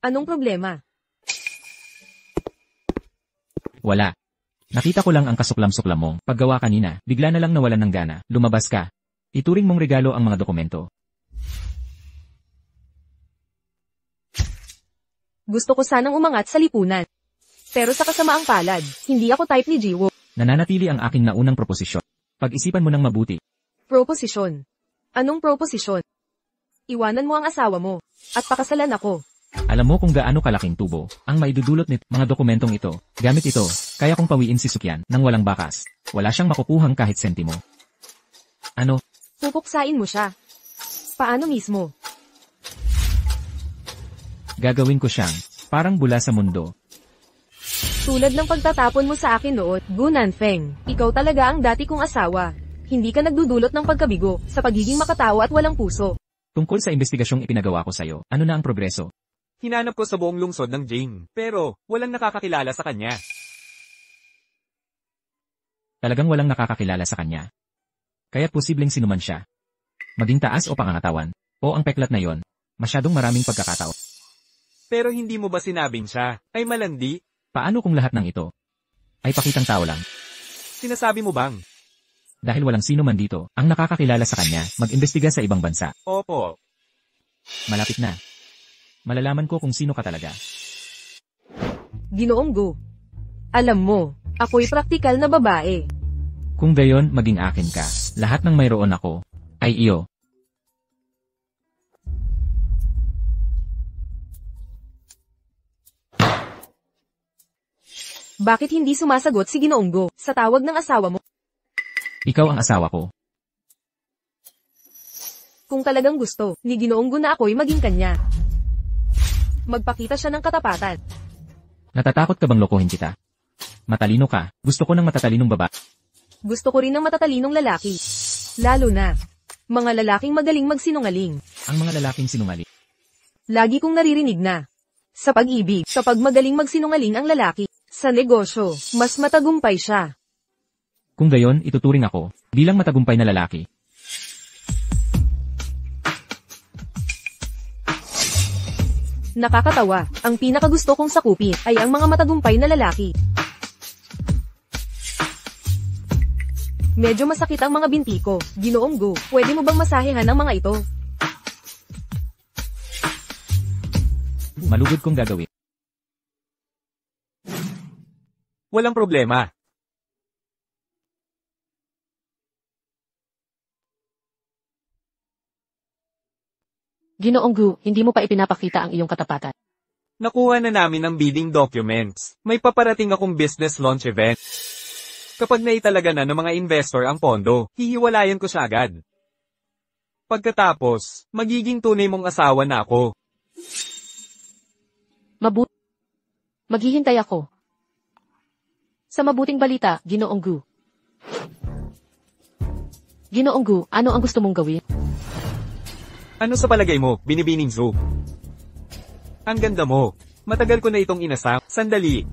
Anong problema? Wala. Nakita ko lang ang kasuklam-suklam mong paggawa kanina, bigla na lang nawalan ng gana, lumabas ka. Ituring mong regalo ang mga dokumento. Gusto ko sanang umangat sa lipunan. Pero sa kasamaang palad, hindi ako type ni Jiwo. Nananatili ang aking naunang proposisyon. Pag-isipan mo ng mabuti. Proposisyon. Anong proposisyon? Iwanan mo ang asawa mo, at pakasalan ako. Alam mo kung gaano kalaking tubo ang maidudulot nito mga dokumentong ito. Gamit ito, kaya kong pawiin si Sukyan nang walang bakas. Wala siyang makukuhang kahit sentimo. Ano? Pupuksain mo siya. Paano mismo? Gagawin ko siyang parang bula sa mundo. Tulad ng pagtatapon mo sa akin noon, Gu Nanfeng. Ikaw talaga ang dati kong asawa. Hindi ka nagdudulot ng pagkabigo sa pagiging makatawa at walang puso. Tungkol sa investigasyong ipinagawa ko sa'yo, ano na ang progreso? Hinanap ko sa buong lungsod ng Jing, pero walang nakakakilala sa kanya. Talagang walang nakakakilala sa kanya. Kaya't posibleng sinuman siya. Maging taas o pangangatawan, o ang peklat na yon, masyadong maraming pagkakataon. Pero hindi mo ba sinabing siya ay malandi? Paano kung lahat ng ito ay pakitang tao lang? Sinasabi mo bang? Dahil walang sino man dito ang nakakakilala sa kanya, mag-imbestiga sa ibang bansa. Opo. Malapit na. Malalaman ko kung sino ka talaga. Ginoong Gu. Alam mo, ako'y praktikal na babae. Kung gayon, maging akin ka. Lahat ng mayroon ako ay iyo. Bakit hindi sumasagot si Ginoong Gu sa tawag ng asawa mo? Ikaw ang asawa ko. Kung talagang gusto ni Ginoong Gu na ako'y maging kanya, magpakita siya ng katapatan. Natatakot ka bang lokohin kita? Matalino ka. Gusto ko ng matatalinong baba. Gusto ko rin ng matatalinong lalaki. Lalo na, mga lalaking magaling magsinungaling. Ang mga lalaking sinungaling. Lagi kong naririnig na, sa pag-ibig, kapag magaling magsinungaling ang lalaki, sa negosyo, mas matagumpay siya. Kung gayon, ituturing ako bilang matagumpay na lalaki. Nakakatawa, ang pinakagusto kong sakupin ay ang mga matagumpay na lalaki. Medyo masakit ang mga binti ko, Ginoong Gu. Pwede mo bang masahehan ang mga ito? Malugod kong gagawin. Walang problema. Ginoong Gu, hindi mo pa ipinapakita ang iyong katapatan. Nakuha na namin ang bidding documents. May paparating akong business launch event. Kapag naitalaga na ng mga investor ang pondo, hihiwalayan ko siya agad. Pagkatapos, magiging tunay mong asawa na ako. Maghihintay ako. Sa mabuting balita, Ginoong Gu. Ginoong Gu, ano ang gusto mong gawin? Ano sa palagay mo, Binibining Zoo? Ang ganda mo. Matagal ko na itong inasam. Sandali.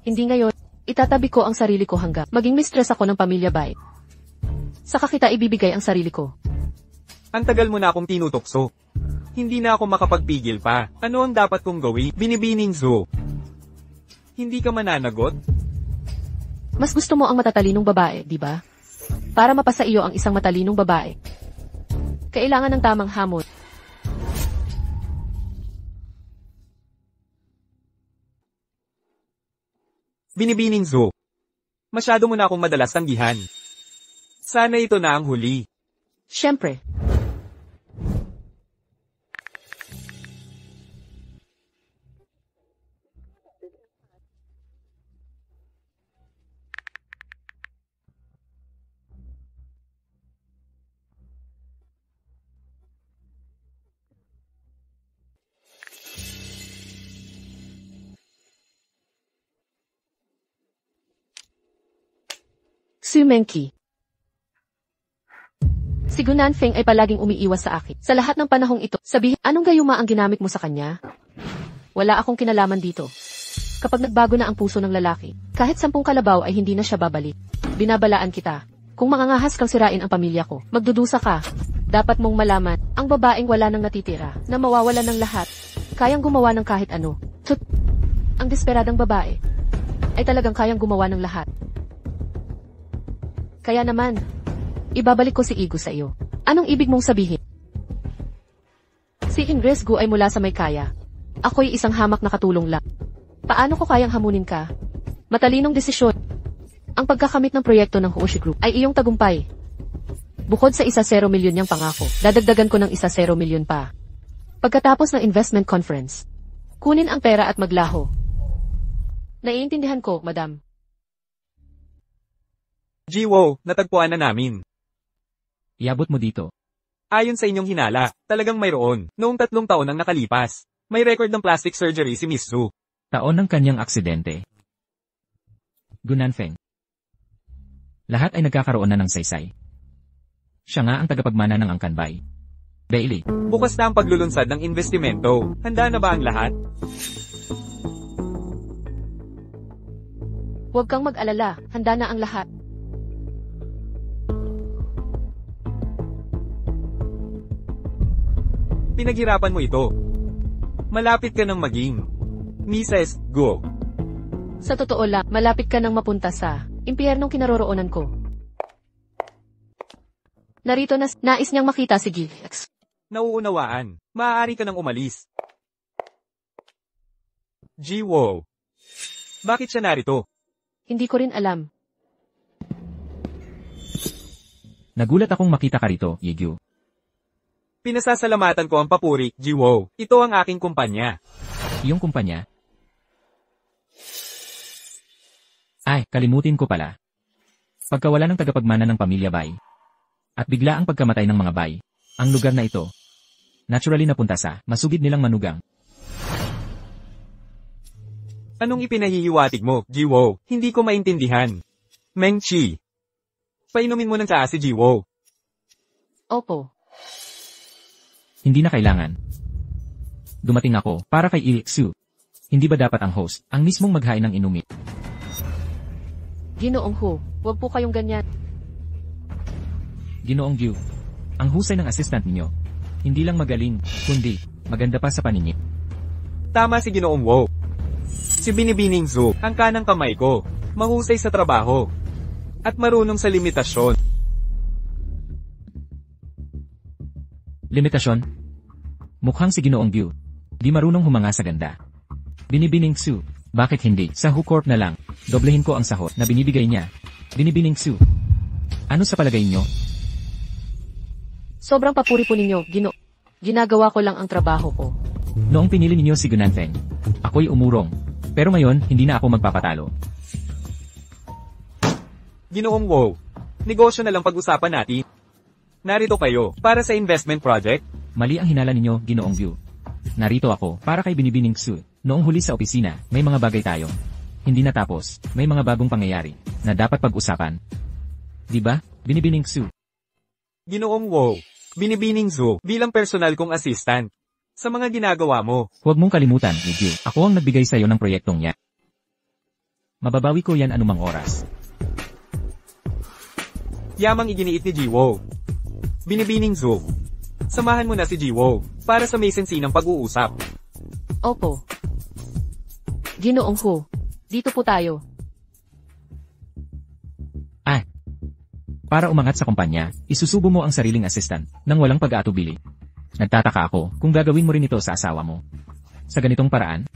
Hindi ngayon. Itatabi ko ang sarili ko hanggang maging mistress ako ng pamilya Bai. Saka kita ibibigay ang sarili ko. Ang tagal mo na akong tinutokso. Hindi na ako makapagpigil pa. Ano ang dapat kong gawin, Binibining Zoo? Hindi ka mananagot? Mas gusto mo ang matatalinong babae, di ba? Para mapasa iyo ang isang matalinong babae. Kailangan ng tamang hamon. Binibining Zoo. Masyado mo na akong madalas tanggihan. Sana ito na ang huli. Siyempre. Sumenki. Si Gunanfeng ay palaging umiiwas sa akin. Sa lahat ng panahong ito, sabihin, anong gayuma ang ginamit mo sa kanya? Wala akong kinalaman dito. Kapag nagbago na ang puso ng lalaki, kahit 10 kalabaw ay hindi na siya babalik. Binabalaan kita. Kung mangangahas kang sirain ang pamilya ko, magdudusa ka. Dapat mong malaman, ang babaeng wala nang natitira, na mawawala ng lahat, kayang gumawa ng kahit ano. Tut! Ang desperadang babae, ay talagang kayang gumawa ng lahat. Kaya naman, ibabalik ko si Igu sa iyo. Anong ibig mong sabihin? Si Ingress Gu ay mula sa may kaya. Ako'y isang hamak na katulong lang. Paano ko kayang hamunin ka? Matalinong desisyon. Ang pagkakamit ng proyekto ng Huoshi Group ay iyong tagumpay. Bukod sa 1 milyon niyang pangako, dadagdagan ko ng 1 milyon pa. Pagkatapos ng investment conference, kunin ang pera at maglaho. Naiintindihan ko, madam. Jiwo, natagpuan na namin. Iabot mo dito. Ayon sa inyong hinala, talagang mayroon. Noong 3 taon ang nakalipas, may record ng plastic surgery si Miss Su. Taon ng kanyang aksidente. Gunanfeng. Lahat ay nagkakaroon na ng saysay. Siya nga ang tagapagmana ng Angkanbay. Bailey. Bukas na ang paglulunsad ng investimento. Handa na ba ang lahat? Huwag kang mag-alala, handa na ang lahat. Pinaghirapan mo ito. Malapit ka nang maging Mrs. Go. Sa totoo lang, malapit ka nang mapunta sa impyernong kinaroroonan ko. Narito na, nais niyang makita si Gilix. Nauunawaan. Maaari ka nang umalis. Jiwo. Bakit siya narito? Hindi ko rin alam. Nagulat akong makita ka rito, Yigyu. Pinasasalamatan ko ang papuri, Jiwo. Ito ang aking kumpanya. Iyong kumpanya? Ay, kalimutin ko pala. Pagkawala ng tagapagmana ng pamilya Bai, at bigla ang pagkamatay ng mga Bai, ang lugar na ito, naturally napunta sa masugid nilang manugang. Anong ipinahihiwatig mo, Jiwo? Hindi ko maintindihan. Meng Chi. Painumin mo ng tsaa si Jiwo. Opo. Hindi na kailangan. Dumating ako para kay Ilixu. Hindi ba dapat ang host ang mismong maghain ng inumin? Ginoong Hu, huwag po kayong ganyan. Ginoong Gyu, ang husay ng assistant ninyo. Hindi lang magaling, kundi maganda pa sa paningin. Tama si Ginoong Wo. Si Binibining Zhu, ang kanang kamay ko. Mahusay sa trabaho. At marunong sa limitasyon. Limitasyon? Mukhang si Ginoong Gyu. Di marunong humanga sa ganda. Binibining Su, bakit hindi? Sa Hu Corp na lang, doblehin ko ang sahot na binibigay niya. Binibining Su. Ano sa palagay niyo? Sobrang papuri po ninyo, Ginagawa ko lang ang trabaho ko. Noong pinili ninyo si Gunanfeng, ako'y umurong. Pero ngayon, hindi na ako magpapatalo. Ginoong Wo, negosyo na lang pag-usapan natin. Narito kayo, para sa investment project. Mali ang hinala ninyo, Ginoong Gyu. Narito ako, para kay Binibining Su. Noong huli sa opisina, may mga bagay tayo. Hindi natapos, may mga bagong pangyayari, na dapat pag-usapan. Diba, Binibining Su? Ginoong Wo, Binibining Zhu, bilang personal kong assistant. Sa mga ginagawa mo. Huwag mong kalimutan, Gyu. Ako ang nagbigay sa'yo ng proyektong yan. Mababawi ko yan anumang oras. Yamang iginiit ni Jiwo. Binibining Zhu. Samahan mo na si Jiwo, para sa may sensinang pag-uusap. Opo. Ginoong Hu, dito po tayo. Para umangat sa kumpanya, isusubo mo ang sariling assistant, nang walang pag-aatubili. Nagtataka ako kung gagawin mo rin ito sa asawa mo. Sa ganitong paraan,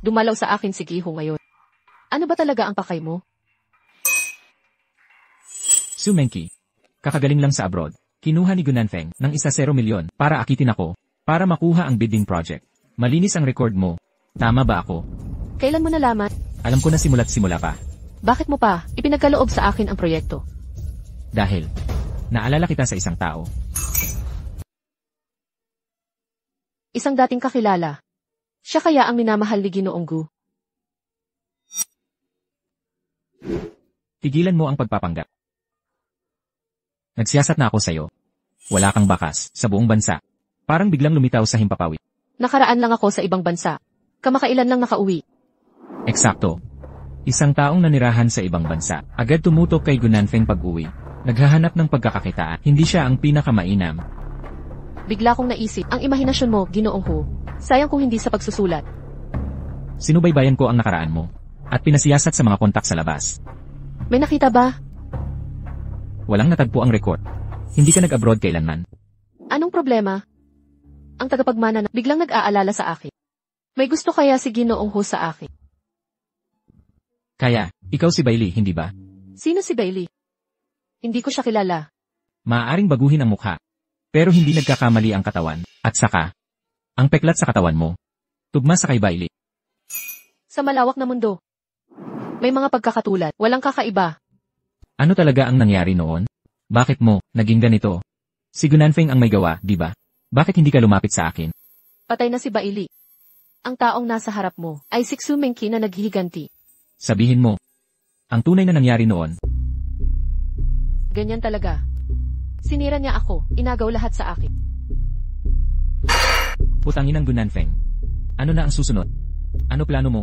Dumalaw sa akin si Giho ngayon. Ano ba talaga ang pakay mo? Sumenki. Kakagaling lang sa abroad. Kinuha ni Gunanfeng ng 1 milyon para akitin ako, para makuha ang bidding project. Malinis ang record mo. Tama ba ako? Kailan mo nalaman? Alam ko na simula't simula pa. Bakit mo pa ipinagkaloob sa akin ang proyekto? Dahil, naalala kita sa isang tao. Isang dating kakilala. Siya kaya ang minamahal ni Ginoong Gu? Tigilan mo ang pagpapanggap. Nagsiyasat na ako sa'yo. Wala kang bakas sa buong bansa. Parang biglang lumitaw sa himpapawid. Nakaraan lang ako sa ibang bansa. Kamakailan lang nakauwi. Eksakto. Isang taong nanirahan sa ibang bansa, agad tumutok kay Gunanfeng pag-uwi. Naghahanap ng pagkakakitaan, hindi siya ang pinakamainam. Bigla kong naisip, ang imahinasyon mo, Ginoong Hu. Sayang kung hindi sa pagsusulat. Sinubaybayan ko ang nakaraan mo, at pinasiyasat sa mga kontak sa labas. May nakita ba? Walang natagpo ang record. Hindi ka nag-abroad kailanman. Anong problema? Ang tagapagmana na biglang nag-aalala sa akin. May gusto kaya si Ginoong Hu sa akin? Kaya, ikaw si Bailey, hindi ba? Sino si Bailey? Hindi ko siya kilala. Maaaring baguhin ang mukha. Pero hindi nagkakamali ang katawan. At saka, ang peklat sa katawan mo. Tugma sa kay Bailey. Sa malawak na mundo. May mga pagkakatulad, walang kakaiba. Ano talaga ang nangyari noon? Bakit mo, naging ganito? Si Gunanfeng ang may gawa, di ba? Bakit hindi ka lumapit sa akin? Patay na si Bailey. Ang taong nasa harap mo ay si Sumenki na naghihiganti. Sabihin mo, ang tunay na nangyari noon. Ganyan talaga. Sinira niya ako, inagaw lahat sa akin. Putangin ng Gunanfeng. Ano na ang susunod? Ano plano mo?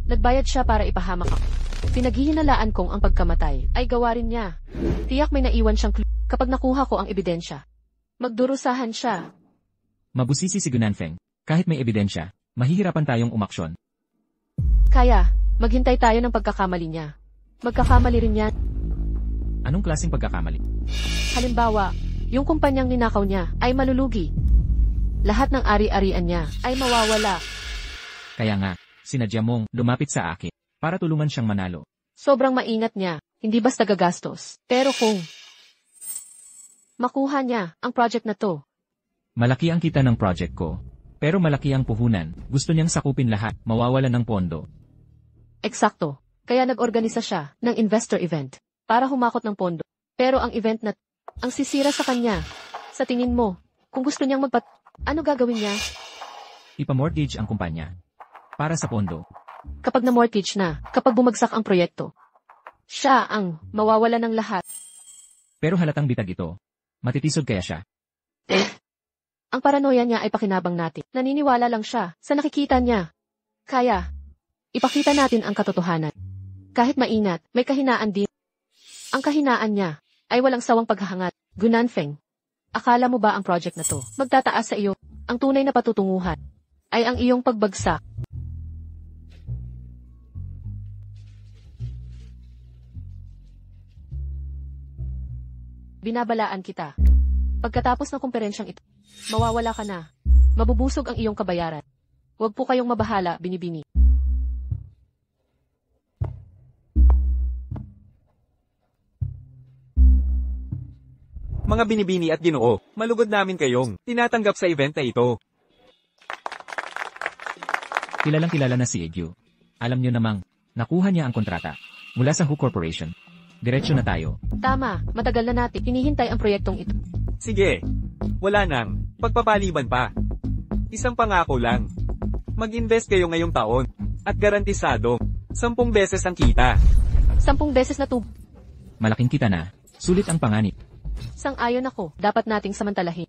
Nagbayad siya para ipahamak ako. Pinaghihinalaan kong ang pagkamatay ay gawa rin niya. Tiyak may naiwan siyang clue kapag nakuha ko ang ebidensya. Magdurusahan siya. Mabusisi si Gunanfeng. Kahit may ebidensya, mahihirapan tayong umaksyon. Kaya, maghintay tayo ng pagkakamali niya. Magkakamali rin niya. Anong klaseng pagkakamali? Halimbawa, yung kumpanyang ninakaw niya ay malulugi. Lahat ng ari-arian niya ay mawawala. Kaya nga, sinadya mong lumapit sa akin para tulungan siyang manalo. Sobrang maingat niya, hindi basta gagastos. Pero kung makuha niya ang project na to, malaki ang kita ng project ko. Pero malaki ang puhunan. Gusto niyang sakupin lahat, mawawalan ng pondo. Eksakto. Kaya nag-organisa siya ng investor event para humakot ng pondo. Pero ang event na ang sisira sa kanya. Sa tingin mo, kung gusto niyang ano gagawin niya? Ipamortgage ang kumpanya. Para sa pondo. Kapag na-mortgage na, kapag bumagsak ang proyekto, siya ang mawawala ng lahat. Pero halatang bitag ito. Matitisod kaya siya? Ang paranoia niya ay pakinabang natin. Naniniwala lang siya sa nakikita niya. Kaya, ipakita natin ang katotohanan. Kahit maingat, may kahinaan din. Ang kahinaan niya ay walang sawang paghahangat. Gunanfeng, akala mo ba ang project na to magtataas sa iyo? Ang tunay na patutunguhan ay ang iyong pagbagsak. Binabalaan kita. Pagkatapos ng kumperensyang ito, mawawala ka na. Mabubusog ang iyong kabayaran. Huwag po kayong mabahala, binibini. Mga binibini at Ginoo, malugod namin kayong tinatanggap sa event na ito. Kilalang kilala na si Egyu. Alam niyo namang, nakuha niya ang kontrata mula sa Hu Corporation. Diretso na tayo. Tama, matagal na natin hinihintay ang proyektong ito. Sige, wala nang pagpapaliban pa. Isang pangako lang. Mag-invest kayo ngayong taon at garantisado 10 beses ang kita. 10 beses na to. Malaking kita na. Sulit ang panganib. Sang-ayon ako, dapat nating samantalahin.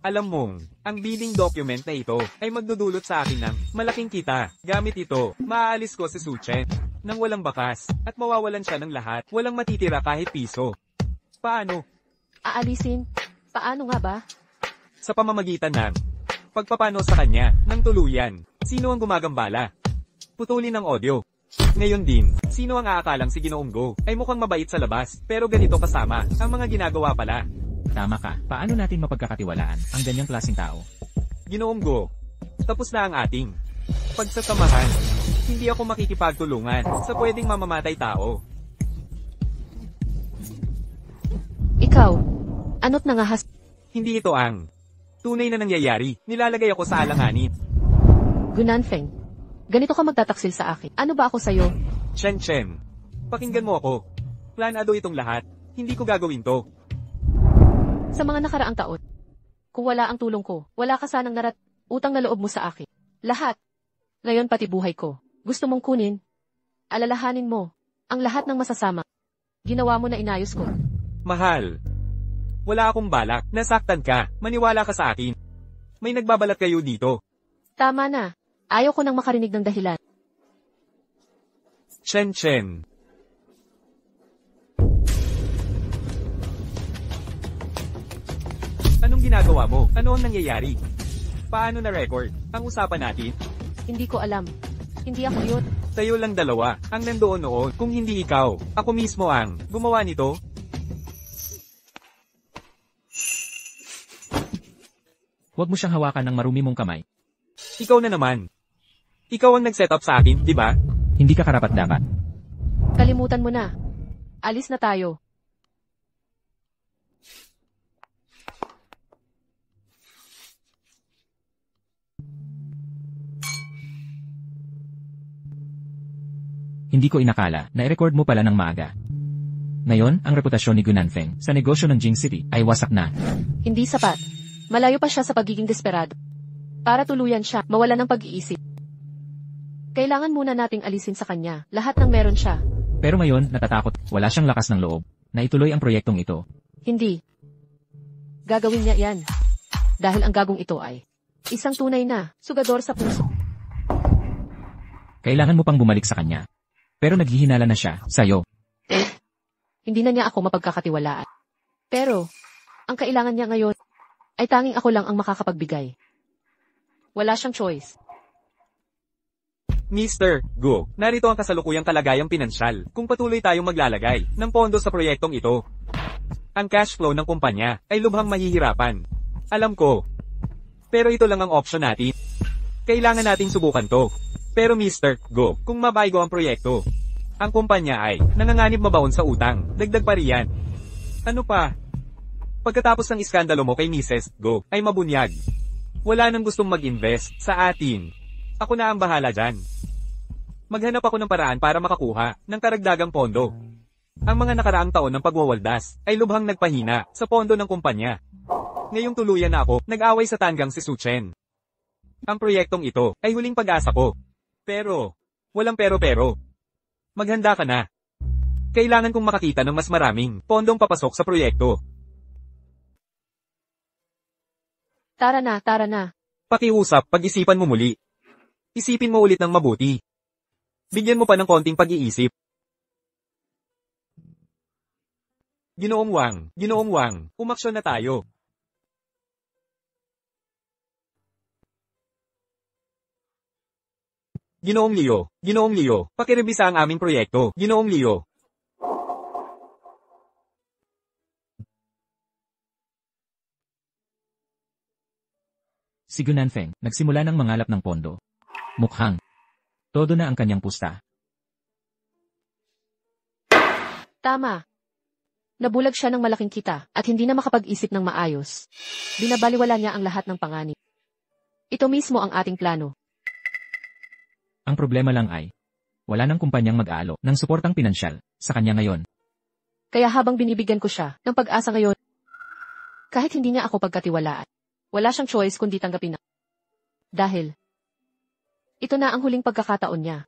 Alam mong, ang bidding document na ito ay magdudulot sa akin ng malaking kita. Gamit ito, maaalis ko si Suchen nang walang bakas at mawawalan siya ng lahat. Walang matitira kahit piso. Paano? Aalisin? Paano nga ba? Sa pamamagitan ng pagpapano sa kanya ng tuluyan. Sino ang gumagambala? Putulin ang audio. Ngayon din, sino ang aakalang si Ginoong Go ay mukhang mabait sa labas pero ganito kasama ang mga ginagawa pala. Tama ka. Paano natin mapagkakatiwalaan ang ganyang klaseng tao? Ginoong Go, tapos na ang ating Pagsasamahan. Hindi ako makikipagtulungan sa pwedeng mamamatay tao. Ikaw, ano't nangahas? Hindi ito ang tunay na nangyayari. Nilalagay ako sa alanganin. Gunanfeng, ganito ka magtataksil sa akin. Ano ba ako sa'yo? Chen, pakinggan mo ako. Planado itong lahat. Hindi ko gagawin to. Sa mga nakaraang taon, kung wala ang tulong ko, wala ka sanang utang na loob mo sa akin. Lahat. Ngayon pati buhay ko. Gusto mong kunin? Alalahanin mo ang lahat ng masasama. Ginawa mo na inayos ko. Mahal. Wala akong balak. Nasaktan ka. Maniwala ka sa akin. May nagbabalat kayo dito. Tama na. Ayaw ko nang makarinig ng dahilan. Chen. Anong ginagawa mo? Ano ang nangyayari? Paano na record ang usapan natin? Hindi ko alam. Hindi ako yun. Tayo lang dalawa ang nandoon noon. Kung hindi ikaw, ako mismo ang gumawa nito. Huwag mo siyang hawakan ng marumi mong kamay. Ikaw na naman. Ikaw ang nag-set up sa akin, di ba? Hindi ka karapat-dapat. Kalimutan mo na. Alis na tayo. Hindi ko inakala na i-record mo pala ng maaga. Ngayon, ang reputasyon ni Gunanfeng sa negosyo ng Jing City ay wasak na. Hindi sapat. Malayo pa siya sa pagiging desperado. Para tuluyan siya, mawala ng pag-iisip. Kailangan muna nating alisin sa kanya lahat ng meron siya. Pero ngayon, natatakot, wala siyang lakas ng loob na ituloy ang proyektong ito. Hindi. Gagawin niya yan. Dahil ang gagong ito ay isang tunay na sugador sa puso. Kailangan mo pang bumalik sa kanya. Pero naghihinala na siya sa'yo. Hindi na niya ako mapagkakatiwalaan. Pero, ang kailangan niya ngayon ay tanging ako lang ang makakapagbigay. Wala siyang choice. Mr. Go, narito ang kasalukuyang kalagayang pinansyal kung patuloy tayong maglalagay ng pondo sa proyektong ito. Ang cash flow ng kumpanya ay lubhang mahihirapan. Alam ko. Pero ito lang ang option natin. Kailangan nating subukan to. Pero Mr. Go, kung mabaygo ang proyekto, ang kumpanya ay nanganganib mabaon sa utang, dagdag pa riyan. Ano pa? Pagkatapos ng iskandalo mo kay Mrs. Go, ay mabunyag. Wala nang gustong mag-invest sa atin. Ako na ang bahala dyan. Maghanap ako ng paraan para makakuha ng karagdagang pondo. Ang mga nakaraang taon ng pagwawaldas ay lubhang nagpahina sa pondo ng kumpanya. Ngayong tuluyan na ako, nag-away sa tanggang si Suchen. Ang proyektong ito ay huling pag-asa ko. Pero, walang pero. Maghanda ka na. Kailangan kong makakita ng mas maraming pondong papasok sa proyekto. Tara na. Pakiusap, pag-isipan mo muli. Isipin mo ulit ng mabuti. Bigyan mo pa ng konting pag-iisip. Ginoong Wang, umaksyon na tayo. Ginoong Leo, pakirebisa ang aming proyekto. Ginoong Leo. Si Gunanfeng, nagsimula ng mangalap ng pondo. Mukhang todo na ang kanyang pusta. Tama. Nabulag siya ng malaking kita at hindi na makapag-isip ng maayos. Binabaliwala niya ang lahat ng panganib. Ito mismo ang ating plano. Ang problema lang ay, wala nang kumpanyang mag-aalo ng suportang pinansyal sa kanya ngayon. Kaya habang binibigyan ko siya ng pag-asa ngayon, kahit hindi niya ako pagkatiwalaan, wala siyang choice kundi tanggapin na. Dahil, ito na ang huling pagkakataon niya.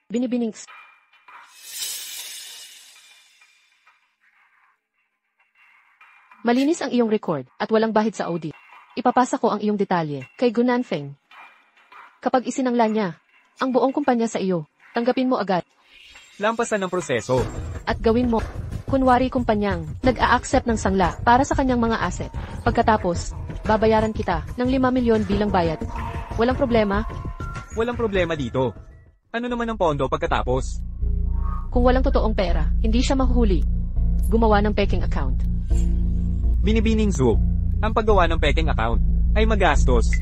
Binibinings. Malinis ang iyong record at walang bahid sa audit. Ipapasa ko ang iyong detalye kay Gunanfeng. Kapag isinangla niya ang buong kumpanya sa iyo, tanggapin mo agad. Lampasan ng proseso. At gawin mo, kunwari kumpanyang nag-a-accept ng sangla para sa kanyang mga asset. Pagkatapos, babayaran kita ng 5 milyon bilang bayad. Walang problema? Walang problema dito. Ano naman ang pondo pagkatapos? Kung walang totoong pera, hindi siya mahuhuli. Gumawa ng peking account. Binibining Zhu. Ang paggawa ng peking account ay magastos.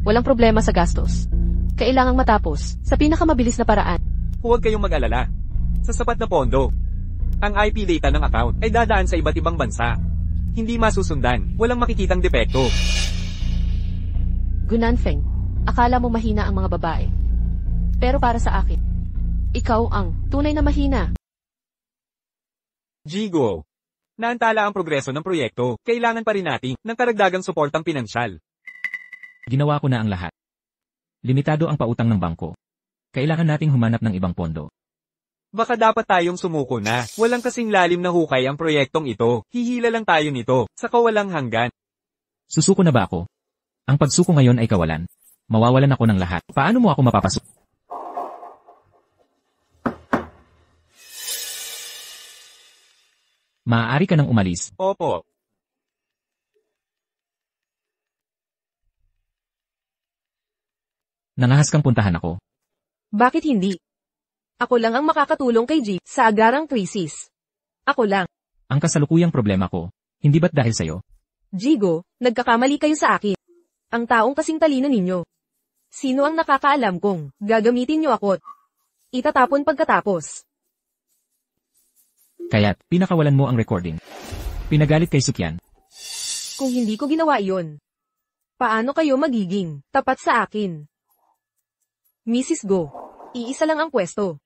Walang problema sa gastos. Kailangang matapos sa pinakamabilis na paraan. Huwag kayong mag-alala. Sa sapat na pondo, ang IP data ng account ay dadaan sa iba't ibang bansa. Hindi masusundan, walang makikitang depekto. Gunanfeng, akala mo mahina ang mga babae. Pero para sa akin, ikaw ang tunay na mahina. Jigo, naantala ang progreso ng proyekto, kailangan pa rin natin ng karagdagang suportang pinansyal. Ginawa ko na ang lahat. Limitado ang pautang ng bangko. Kailangan nating humanap ng ibang pondo. Baka dapat tayong sumuko na. Walang kasing lalim na hukay ang proyektong ito. Hihila lang tayo nito, sa kawalang hanggan. Susuko na ba ako? Ang pagsuko ngayon ay kawalan. Mawawalan ako ng lahat. Paano mo ako mapapasok? Maaari ka nang umalis. Opo. Nangahas kang puntahan ako. Bakit hindi? Ako lang ang makakatulong kay G sa agarang krisis. Ako lang. Ang kasalukuyang problema ko, hindi ba't dahil sa'yo? Jigo, nagkakamali kayo sa akin. Ang taong kasing talino ninyo. Sino ang nakakaalam kung gagamitin nyo ako? Itatapon pagkatapos. Kaya't, pinakawalan mo ang recording. Pinagalit kay Sukyan. Kung hindi ko ginawa iyon, paano kayo magiging tapat sa akin? Mrs. Go, iisa lang ang pwesto.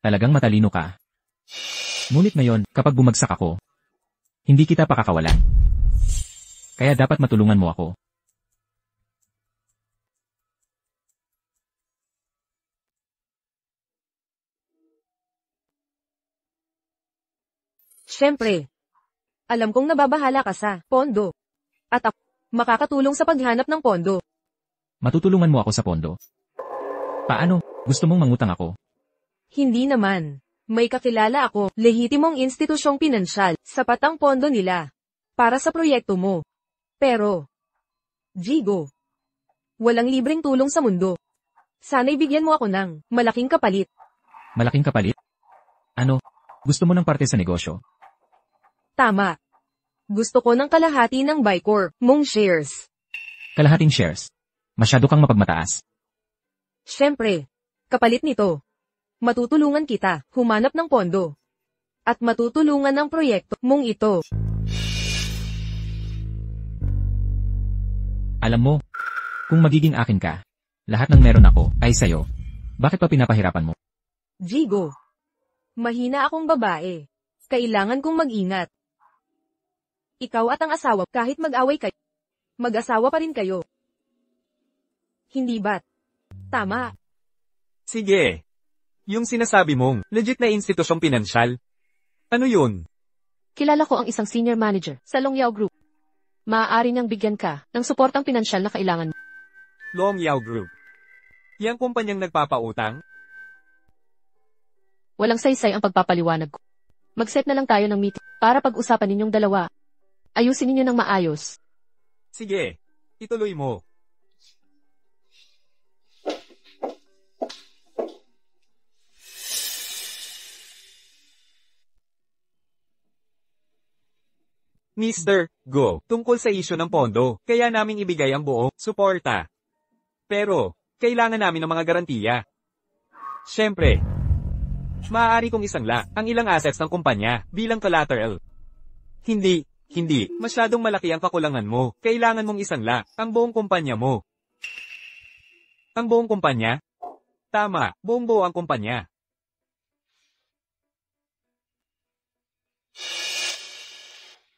Talagang matalino ka. Ngunit ngayon, kapag bumagsak ako, hindi kita pakakawalan. Kaya dapat matulungan mo ako. Siyempre. Alam kong nababahala ka sa pondo. At ako, makakatulong sa paghanap ng pondo. Matutulungan mo ako sa pondo. Paano? Gusto mong mangutang ako? Hindi naman. May kakilala ako, lehitimong institusyong pinansyal, sapat ang pondo nila. Para sa proyekto mo. Pero, Jigo, walang libreng tulong sa mundo. Sana'y bigyan mo ako ng malaking kapalit. Malaking kapalit? Ano? Gusto mo ng parte sa negosyo? Tama. Gusto ko ng kalahati ng Bicor mong shares. Kalahating shares. Masyado kang mapagmataas. Siyempre, kapalit nito. Matutulungan kita humanap ng pondo. At matutulungan ng proyekto mong ito. Alam mo, kung magiging akin ka, lahat ng meron ako ay sayo. Bakit pa pinapahirapan mo? Jigo, mahina akong babae. Kailangan kong mag-ingat. Ikaw at ang asawa, kahit mag-away kayo, mag-asawa pa rin kayo. Hindi ba't? Tama. Sige. Yung sinasabi mong, legit na institusyong pinansyal. Ano yun? Kilala ko ang isang senior manager sa Longyao Group. Maaari niyang bigyan ka ng suportang pinansyal na kailangan mo. Longyao Group. Yang kumpanyang nagpapautang? Walang saysay ang pagpapaliwanag ko. Mag-set na lang tayo ng meeting para pag-usapan ninyong dalawa. Ayusin ninyo ng maayos. Sige. Ituloy mo. Mr. Go, tungkol sa isyu ng pondo, kaya naming ibigay ang buong suporta. Pero, kailangan namin ng mga garantiya. Siyempre, maaari kong isangla ang ilang assets ng kumpanya bilang collateral. Hindi, masyadong malaki ang kakulangan mo. Kailangan mong isangla ang buong kumpanya mo. Ang buong kumpanya? Tama, buong-buo ang kumpanya.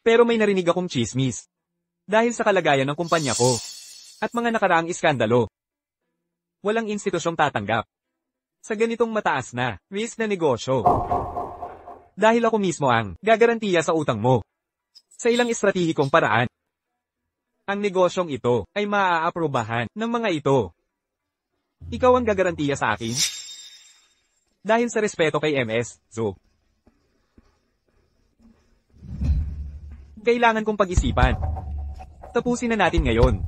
Pero may narinig akong chismis. Dahil sa kalagayan ng kumpanya ko. At mga nakaraang iskandalo. Walang institusyong tatanggap. Sa ganitong mataas na risk na negosyo. Dahil ako mismo ang gagarantiya sa utang mo. Sa ilang estratehikong paraan. Ang negosyong ito ay maaaprobahan ng mga ito. Ikaw ang gagarantiya sa akin? Dahil sa respeto kay MS, Zo. Kailangan kong pag-isipan. Tapusin na natin ngayon.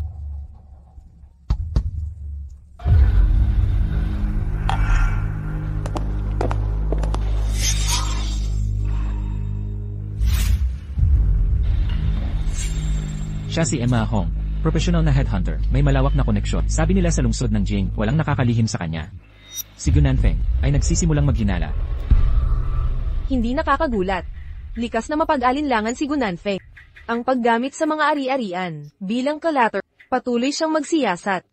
Siya si Emma Hong, professional na headhunter, may malawak na koneksyon. Sabi nila sa lungsod ng Jing, walang nakakalihim sa kanya. Si Gunanfeng ay nagsisimulang maghinala. Hindi nakakagulat. Likas na mapag-alinlangan si Gunanfeng. Ang paggamit sa mga ari-arian, bilang collateral, patuloy siyang magsiyasat.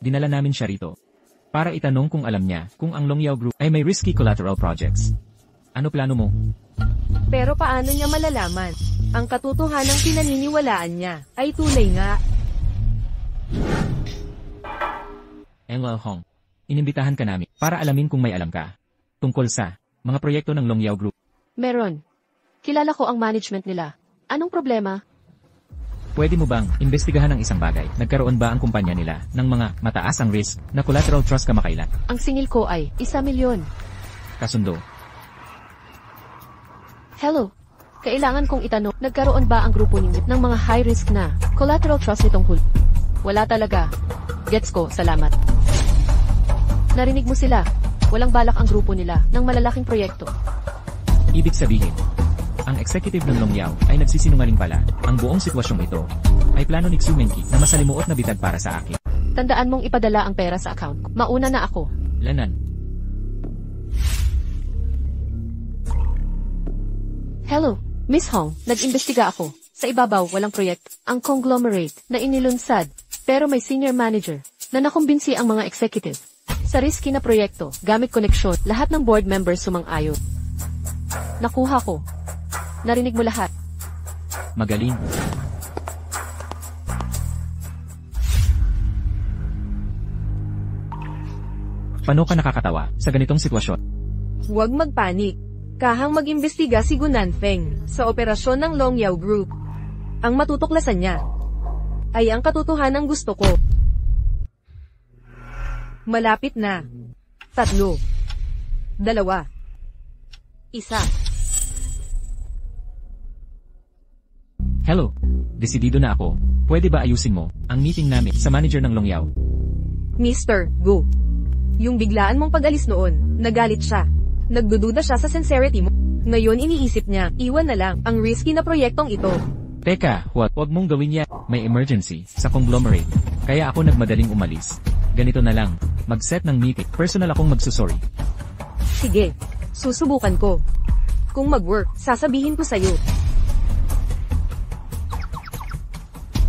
Dinala namin siya rito para itanong kung alam niya kung ang Longyao Group ay may risky collateral projects. Ano plano mo? Pero paano niya malalaman? Ang katotohanang pinaniniwalaan niya ay tunay nga. Emma Hong, inimbitahan ka namin para alamin kung may alam ka tungkol sa mga proyekto ng Longyao Group. Meron. Kilala ko ang management nila. Anong problema? Pwede mo bang imbestigahan ang isang bagay? Nagkaroon ba ang kumpanya nila ng mga mataas ang risk na collateral trust kamakailan? Ang singil ko ay 1 milyon. Kasundo. Hello. Kailangan kong itanong, nagkaroon ba ang grupo ninyo ng mga high risk na collateral trust nitong huli? Wala talaga. Gets ko, salamat. Narinig mo sila. Walang balak ang grupo nila ng malalaking proyekto. Ibig sabihin, ang executive ng Longyao ay nagsisinungaling pala. Ang buong sitwasyong ito ay plano ni Xu Mengqi na masalimuot na bitag para sa akin. Tandaan mong ipadala ang pera sa account ko. Mauna na ako. Lanan. Hello, Miss Hong. Nag-imbestiga ako. Sa ibabaw, walang proyekto. Ang conglomerate na inilunsad, pero may senior manager na nakumbinsi ang mga executive. Sa risky na proyekto, gamit koneksyon, lahat ng board members sumang-ayon. Nakuha ko. Narinig mo lahat. Magaling. Paano ka nakakatawa sa ganitong sitwasyon? Huwag magpanik. Kahang mag-imbestiga si Gunanfeng sa operasyon ng Longyao Group. Ang matutuklasan niya ay ang katotohanang gusto ko. Malapit na. 3, 2, 1. Hello. Desidido na ako. Pwede ba ayusin mo ang meeting namin sa manager ng Longyao? Mr. Go. Yung biglaan mong pag-alis noon, nagalit siya. Nagdududa siya sa sincerity mo. Ngayon iniisip niya, iwan na lang ang risky na proyektong ito. Teka, wag mong gawin yan. May emergency sa conglomerate. Kaya ako nagmadaling umalis. Ganito na lang. Mag-set ng meeting. Personal akong magsusorry. Sige, susubukan ko. Kung mag-work, sasabihin ko sa'yo.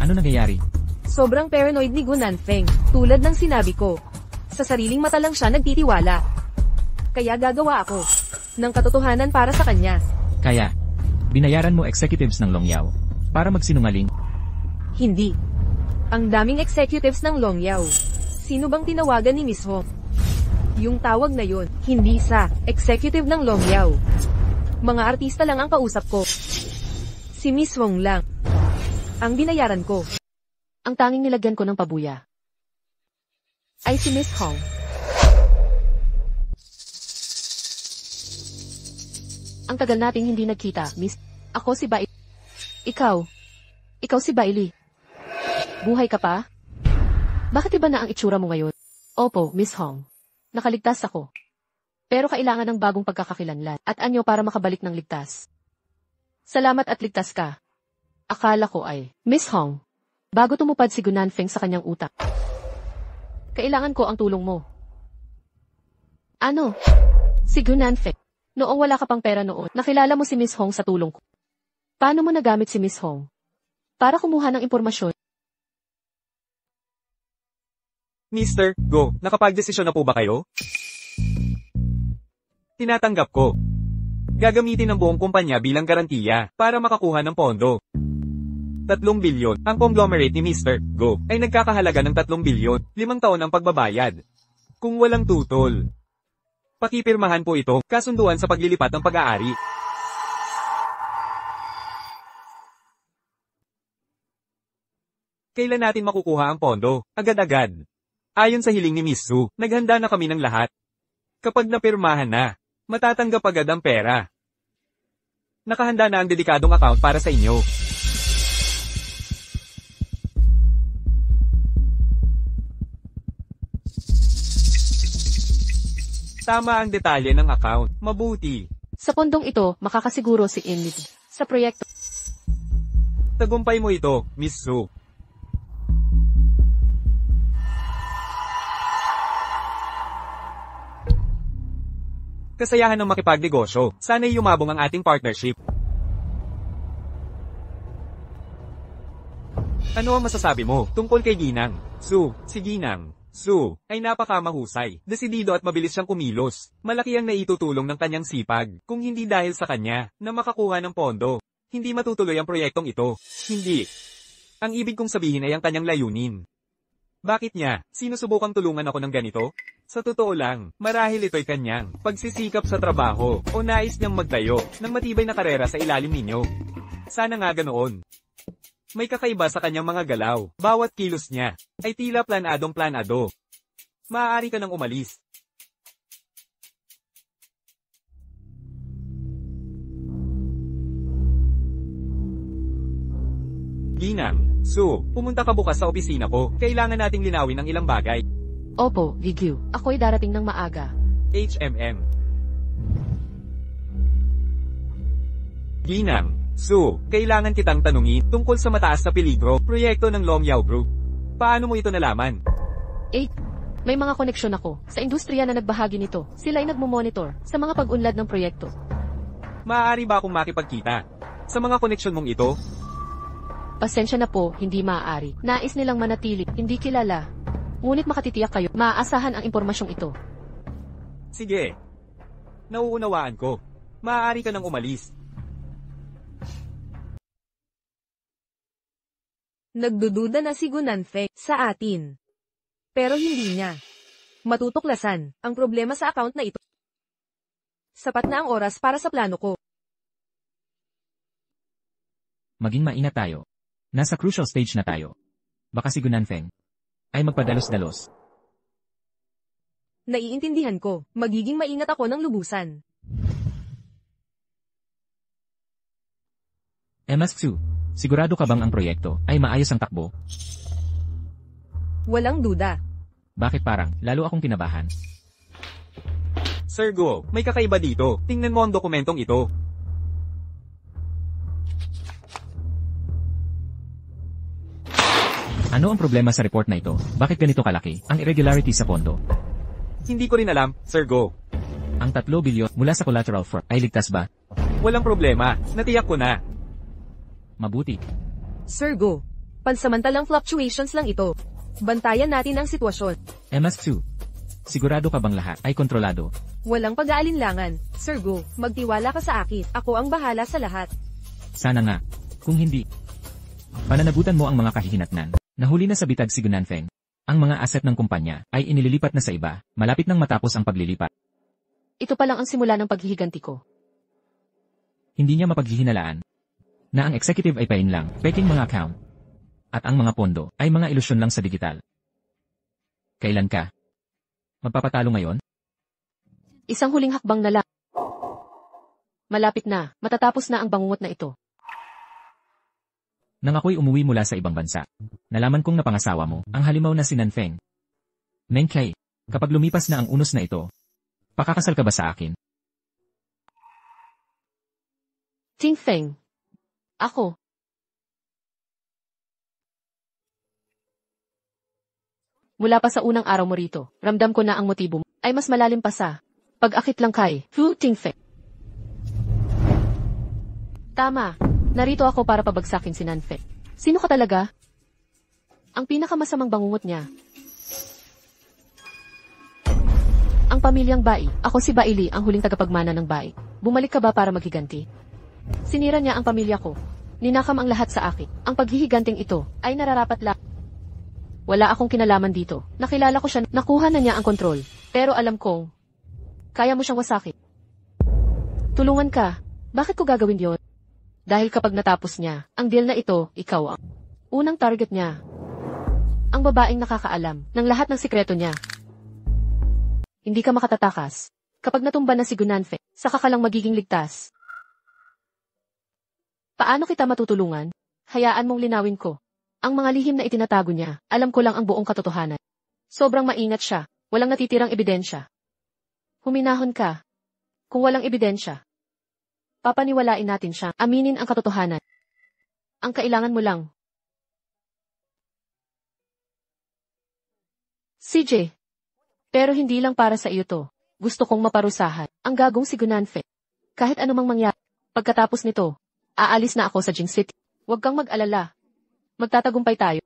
Ano nangyayari? Sobrang paranoid ni Gunanfeng, tulad ng sinabi ko. Sa sariling mata lang siya nagtitiwala. Kaya gagawa ako ng katotohanan para sa kanya. Kaya, binayaran mo executives ng Longyao para magsinungaling? Hindi. Ang daming executives ng Longyao. Sino bang tinawagan ni Miss Hong? Yung tawag na yon, hindi sa executive ng Longyao. Mga artista lang ang kausap ko. Si Miss Hong lang ang binayaran ko. Ang tanging nilagyan ko ng pabuya ay si Miss Hong. Ang tagal nating hindi nagkita, Miss. Ako si Bailey. Ikaw si Bailey. Buhay ka pa? Bakit iba na ang itsura mo ngayon? Opo, Miss Hong. Nakaligtas ako. Pero kailangan ng bagong pagkakakilanlan at anyo para makabalik ng ligtas. Salamat at ligtas ka. Akala ko ay, Miss Hong, bago tumupad si Gunanfeng sa kanyang utak. Kailangan ko ang tulong mo. Ano? Si Gunanfeng. Noong wala ka pang pera noon, nakilala mo si Miss Hong sa tulong ko. Paano mo nagamit si Miss Hong? Para kumuha ng impormasyon. Mr. Go, nakapagdesisyon na po ba kayo? Tinatanggap ko. Gagamitin ang buong kumpanya bilang garantiya para makakuha ng pondo. 3 bilyon. Ang conglomerate ni Mr. Go ay nagkakahalaga ng 3 bilyon, 5 taon ang pagbabayad. Kung walang tutol. Pakipirmahan po ito, kasunduan sa paglilipat ng pag-aari. Kailan natin makukuha ang pondo? Agad-agad. Ayon sa hiling ni Miss Su, naghanda na kami ng lahat. Kapag napirmahan na, matatanggap agad ang pera. Nakahanda na ang dedikadong account para sa inyo. Tama ang detalye ng account. Mabuti. Sa pondong ito, makakasiguro si Inid sa proyekto. Tagumpay mo ito, Miss Su. Kasayahan ng makipagnegosyo. Sana'y yumabong ang ating partnership. Ano ang masasabi mo tungkol kay Ginang? Su, si Ginang. Su, ay napakamahusay, desidido at mabilis siyang kumilos. Malaki ang naitutulong ng kanyang sipag, kung hindi dahil sa kanya, na makakuha ng pondo. Hindi matutuloy ang proyektong ito. Hindi. Ang ibig kong sabihin ay ang kanyang layunin. Bakit niya? Sinusubukang tulungan ako ng ganito? Sa totoo lang, marahil ito'y kanyang pagsisikap sa trabaho o nais niyang magtayo ng matibay na karera sa ilalim ninyo. Sana nga ganoon. May kakaiba sa kanyang mga galaw. Bawat kilos niya ay tila planadong-planado. Maaari ka nang umalis. Ginang, Su, pumunta ka bukas sa opisina ko. Kailangan nating linawin ang ilang bagay. Opo, Gigyu. Ako'y darating ng maaga. HMM. Ginang, Su, kailangan kitang tanungin tungkol sa mataas na peligro, proyekto ng Longyao Group. Paano mo ito nalaman? May mga koneksyon ako sa industriya na nagbahagi nito. Sila'y nagmumonitor sa mga pag-unlad ng proyekto. Maaari ba akong makipagkita sa mga koneksyon mong ito? Pasensya na po, hindi maaari. Nais nilang manatili, hindi kilala. Ngunit makatitiyak kayo, maaasahan ang impormasyong ito. Sige. Nauunawaan ko. Maaari ka nang umalis. Nagdududa na si Gunanfeng sa atin. Pero hindi niya matutuklasan ang problema sa account na ito. Sapat na ang oras para sa plano ko. Maging maingat tayo. Nasa crucial stage na tayo. Baka si Gunanfeng ay magpadalos-dalos. Naiintindihan ko, magiging maingat ako ng lubusan. MS2, sigurado ka bang ang proyekto ay maayos ang takbo? Walang duda. Bakit parang lalo akong kinabahan? Sir Go, may kakaiba dito. Tingnan mo ang dokumentong ito. Ano ang problema sa report na ito? Bakit ganito kalaki ang irregularity sa pondo? Hindi ko rin alam, Sir Go. Ang 3 bilyon mula sa collateral fraud ay ligtas ba? Walang problema. Natiyak ko na. Mabuti. Sir Go, pansamantalang fluctuations lang ito. Bantayan natin ang sitwasyon. MS2, sigurado ka bang lahat ay kontrolado? Walang pag-aalinlangan. Sir Go, magtiwala ka sa akin. Ako ang bahala sa lahat. Sana nga. Kung hindi, pananagutan mo ang mga kahihinatnan. Nahuli na sa bitag si Gunanfeng. Ang mga asset ng kumpanya ay inililipat na sa iba, malapit nang matapos ang paglilipat. Ito pa lang ang simula ng paghihiganti ko. Hindi niya mapaghihinalaan na ang executive ay pain lang, peking mga account. At ang mga pondo ay mga ilusyon lang sa digital. Kailan ka magpapatalo ngayon? Isang huling hakbang na lang. Malapit na, matatapos na ang bangungot na ito. Nang ako'y umuwi mula sa ibang bansa, nalaman kong napangasawa mo ang halimaw na si Nanfeng. Meng Kai, kapag lumipas na ang unos na ito, pakakasal ka ba sa akin? Ting Feng. Ako. Mula pa sa unang araw mo rito, ramdam ko na ang motibo mo ay mas malalim pa sa pag-akit lang kay Fu Ting Feng. Tama. Narito ako para pabagsakin si Nanfeng. Sino ka talaga? Ang pinakamasamang bangungot niya. Ang pamilyang Bai. Ako si Baili, ang huling tagapagmana ng Bai. Bumalik ka ba para maghiganti? Sinira niya ang pamilya ko. Ninakam ang lahat sa akin. Ang paghihiganting ito ay nararapat lang. Wala akong kinalaman dito. Nakilala ko siya, nakuha na niya ang kontrol. Pero alam kong, kaya mo siyang wasakin. Tulungan ka. Bakit ko gagawin yon? Dahil kapag natapos niya, ang deal na ito, ikaw ang unang target niya. Ang babaeng nakakaalam ng lahat ng sikreto niya. Hindi ka makatatakas. Kapag natumba na si Gunanfeng, saka ka lang magiging ligtas. Paano kita matutulungan? Hayaan mong linawin ko. Ang mga lihim na itinatago niya, alam ko lang ang buong katotohanan. Sobrang maingat siya, walang natitirang ebidensya. Huminahon ka. Kung walang ebidensya, papaniwalain natin siya, aminin ang katotohanan. Ang kailangan mo lang. CJ. Pero hindi lang para sa iyo to. Gusto kong maparusahan. Ang gagong si Gunanfe. Kahit anumang mangyari. Pagkatapos nito, aalis na ako sa Jing City. Huwag kang mag-alala. Magtatagumpay tayo.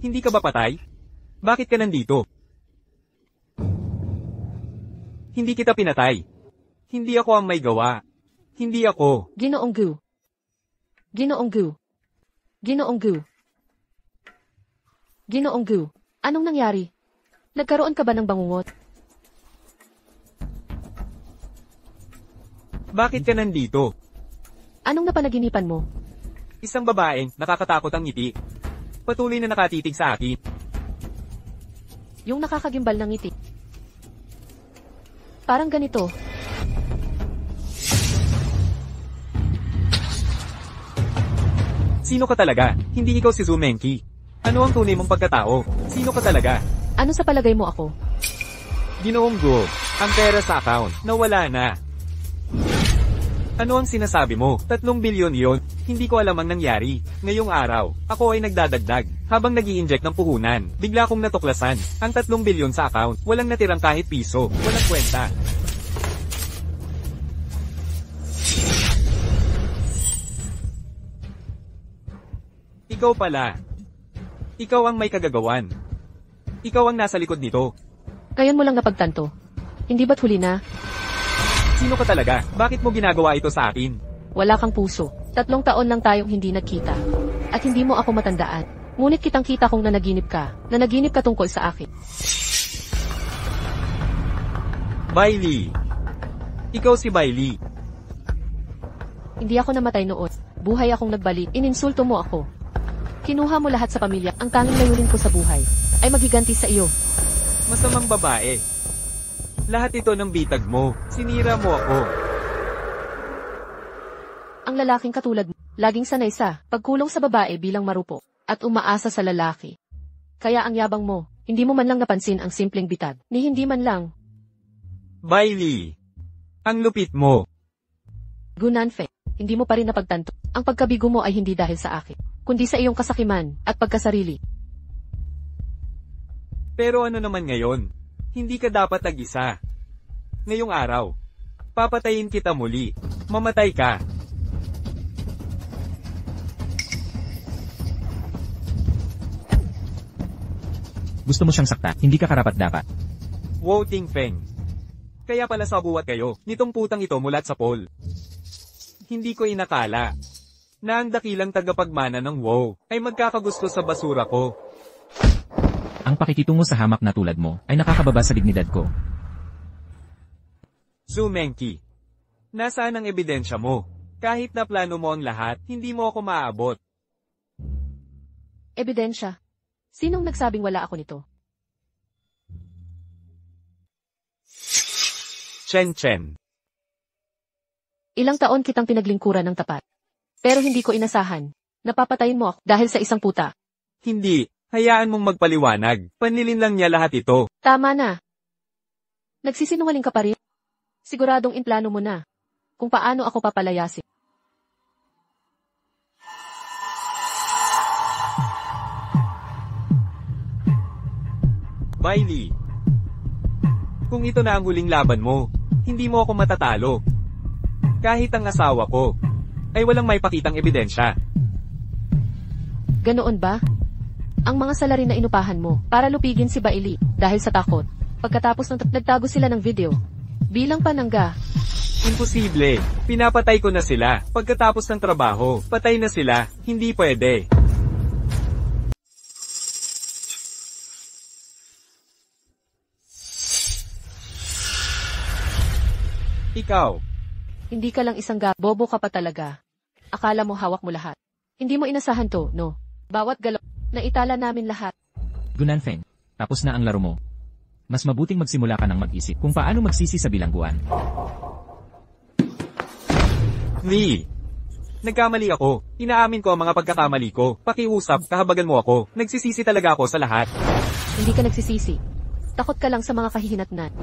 Hindi ka ba patay? Bakit ka nandito? Hindi kita pinatay. Hindi ako ang may gawa. Hindi ako. Ginoong Gu. Ginoong Gu. Ginoong Gu. Ginoong Gu. Anong nangyari? Nagkaroon ka ba ng bangungot? Bakit ka nandito? Anong napanaginipan mo? Isang babaeng nakakatakot ang ngiti. Patuloy na nakatitig sa akin. Yung nakakagimbal ng ngiti. Parang ganito. Sino ka talaga? Hindi ikaw si Zumenki. Ano ang tunay mong pagkatao? Sino ka talaga? Ano sa palagay mo ako? Ginoong Go, ang pera sa account, nawala na. Ano ang sinasabi mo? 3 bilyon yon. Hindi ko alam ang nangyari. Ngayong araw, ako ay nagdadagdag. Habang nag-i-inject ng puhunan, bigla kong natuklasan. Ang 3 bilyon sa account, walang natirang kahit piso. Walang kwenta. Ikaw pala. Ikaw ang may kagagawan. Ikaw ang nasa likod nito. Ngayon mo lang napagtanto. Hindi ba't huli na? Sino ka talaga? Bakit mo ginagawa ito sa akin? Wala kang puso. 3 taon lang tayong hindi nagkita. At hindi mo ako matandaan. Ngunit kitang-kita kong nanaginip ka. Nanaginip ka tungkol sa akin. Bailey. Ikaw si Bailey. Hindi ako namatay noon. Buhay akong nagbalik. Ininsulto mo ako. Kinuha mo lahat sa pamilya. Ang tanging layunin ko sa buhay ay maghiganti sa iyo. Masamang babae. Lahat ito ng bitag mo. Sinira mo ako. Ang lalaking katulad mo, laging sanay sa pagkulong sa babae bilang marupo at umaasa sa lalaki. Kaya ang yabang mo, hindi mo man lang napansin ang simpleng bitag, ni hindi man lang. Bailey. Ang lupit mo. Gunanfe, hindi mo pa rin napagtanto. Ang pagkabigo mo ay hindi dahil sa akin, kundi sa iyong kasakiman at pagkasarili. Pero ano naman ngayon? Hindi ka dapat tag-isa. Ngayong araw, papatayin kita muli. Mamatay ka. Gusto mo siyang sakta, hindi ka karapat-dapat. Wow Ting Feng. Kaya pala sabuat kayo, nitong putang ito mulat sa poll. Hindi ko inakala na ang dakilang tagapagmana ng WoW ay magkakagusto sa basura ko. Ang pakikitungo sa hamak na tulad mo ay nakakababa sa dignidad ko. Zumenki. Nasaan ang ebidensya mo? Kahit na plano mo ang lahat, hindi mo ako maaabot. Ebidensya. Sinong nagsabing wala ako nito? Chen. Ilang taon kitang pinaglingkuran ng tapat. Pero hindi ko inasahan. Napapatayin mo ako dahil sa isang puta. Hindi. Hayaan mong magpaliwanag. Panlilin lang niya lahat ito. Tama na. Nagsisinungaling ka pa rin? Siguradong inplano mo na kung paano ako papalayasin. Bailey. Kung ito na ang huling laban mo, hindi mo ako matatalo. Kahit ang asawa ko ay walang may pakitang ebidensya. Ganoon ba? Ang mga salarin na inupahan mo para lupigin si Bailey dahil sa takot. Pagkatapos ng nagtago sila ng video. Bilang panangga. Imposible. Pinapatay ko na sila. Pagkatapos ng trabaho, patay na sila. Hindi pwede. Ikaw. Hindi ka lang isang bobo ka pa talaga. Akala mo hawak mo lahat. Hindi mo inasahan to, no? Bawat galaw, naitala namin lahat. Gunanfeng, tapos na ang laro mo. Mas mabuting magsimula ka ng mag-isip kung paano magsisi sa bilangguan. Nagkamali ako. Inaamin ko ang mga pagkakamali ko. Pakiusap, kahabagan mo ako. Nagsisisi talaga ako sa lahat. Hindi ka nagsisisi. Takot ka lang sa mga kahihinatnan.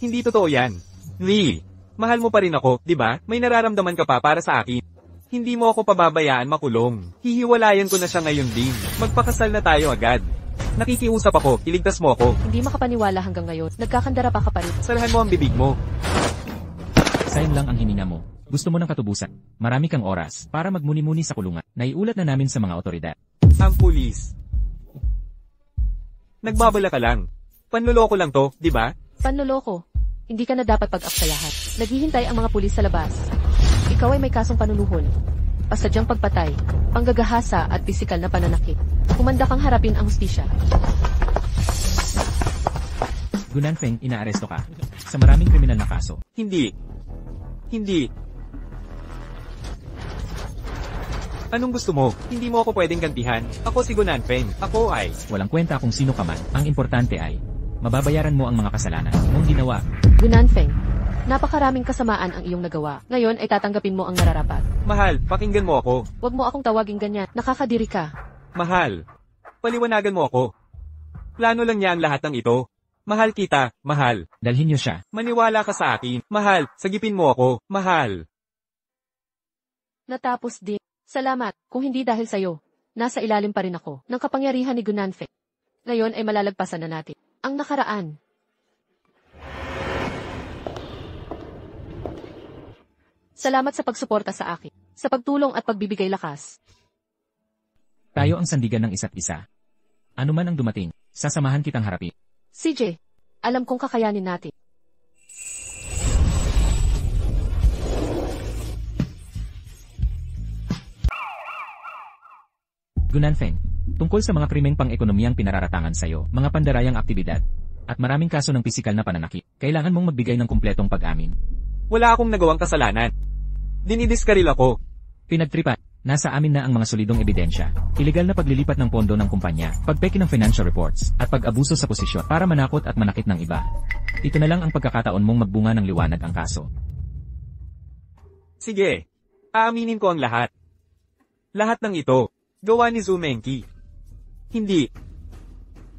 Hindi totoo yan. Lee, mahal mo pa rin ako, di ba? May nararamdaman ka pa para sa akin. Hindi mo ako pababayaan makulong. Hihiwalayan ko na siya ngayon din. Magpakasal na tayo agad. Nakikiusap ako, iligtas mo ako. Hindi makapaniwala hanggang ngayon. Nagkakandara pa ka pa rin. Sarahan mo ang bibig mo. Sayang lang ang hininga mo. Gusto mo ng katubusan. Marami kang oras para magmuni-muni sa kulungan. Naiulat na namin sa mga otoridad. Ang pulis. Nagbabala ka lang. Panloloko lang to, di ba? Panloloko. Hindi ka na dapat pag-aksayahan. Naghihintay ang mga pulis sa labas. Ikaw ay may kasong panunuhol. Pasadyang pagpatay, panggagahasa at pisikal na pananakit. Kumanda kang harapin ang hustisya. Gunanfeng, inaaresto ka. Sa maraming kriminal na kaso. Hindi. Hindi. Anong gusto mo? Hindi mo ako pwedeng gantihan. Ako si Gunanfeng. Ako ay... Walang kwenta kung sino ka man. Ang importante ay, mababayaran mo ang mga kasalanan mong ginawa. Gunanfeng, napakaraming kasamaan ang iyong nagawa. Ngayon ay tatanggapin mo ang nararapat. Mahal, pakinggan mo ako. Huwag mo akong tawaging ganyan. Nakakadiri ka. Mahal. Paliwanagan mo ako. Plano lang niya ang lahat ng ito. Mahal kita, mahal. Dalhin niyo siya. Maniwala ka sa akin. Mahal, sagipin mo ako. Mahal. Natapos din. Salamat, kung hindi dahil sa'yo. Nasa ilalim pa rin ako ng kapangyarihan ni Gunanfeng. Ngayon ay malalagpasan na natin ang nakaraan. Salamat sa pagsuporta sa akin, sa pagtulong at pagbibigay lakas. Tayo ang sandigan ng isa't isa. Ano man ang dumating, sasamahan kitang harapin. CJ, alam kong kakayanin natin. Gunanfeng, tungkol sa mga krimeng pang-ekonomiyang pinararatangan sa'yo, mga pandarayang aktibidad, at maraming kaso ng pisikal na pananakit, kailangan mong magbigay ng kumpletong pag-amin. Wala akong nagawang kasalanan. Dinidiskaril ako. Pinagtripan, nasa amin na ang mga solidong ebidensya, ilegal na paglilipat ng pondo ng kumpanya, pagpeki ng financial reports, at pag-abuso sa posisyon para manakot at manakit ng iba. Ito na lang ang pagkakataon mong magbunga ng liwanag ang kaso. Sige. Aaminin ko ang lahat. Lahat ng ito, gawa ni Zumenki. Hindi.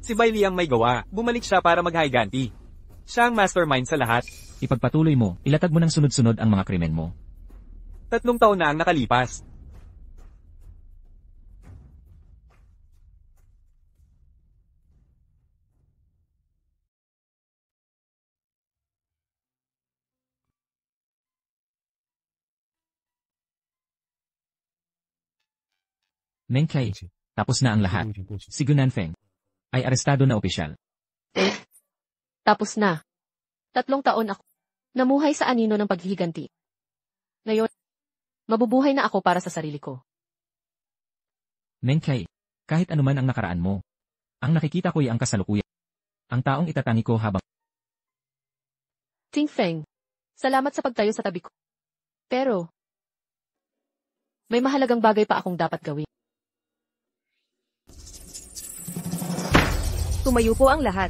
Si Bailey ang may gawa, bumalik siya para maghiganti. Siya ang mastermind sa lahat. Ipagpatuloy mo, ilatag mo ng sunod-sunod ang mga krimen mo. 3 taon na ang nakalipas. Mengkai, tapos na ang lahat. Si Gunanfeng ay arestado na opisyal. Tapos na. 3 taon ako. Namuhay sa anino ng paghihiganti. Ngayon, mabubuhay na ako para sa sarili ko. Mengkai, kahit anuman ang nakaraan mo, ang nakikita ko'y ang kasalukuyan. Ang taong itatangi ko habang... Ting Feng, salamat sa pagtayo sa tabi ko. Pero, may mahalagang bagay pa akong dapat gawin. Tumayo po ang lahat.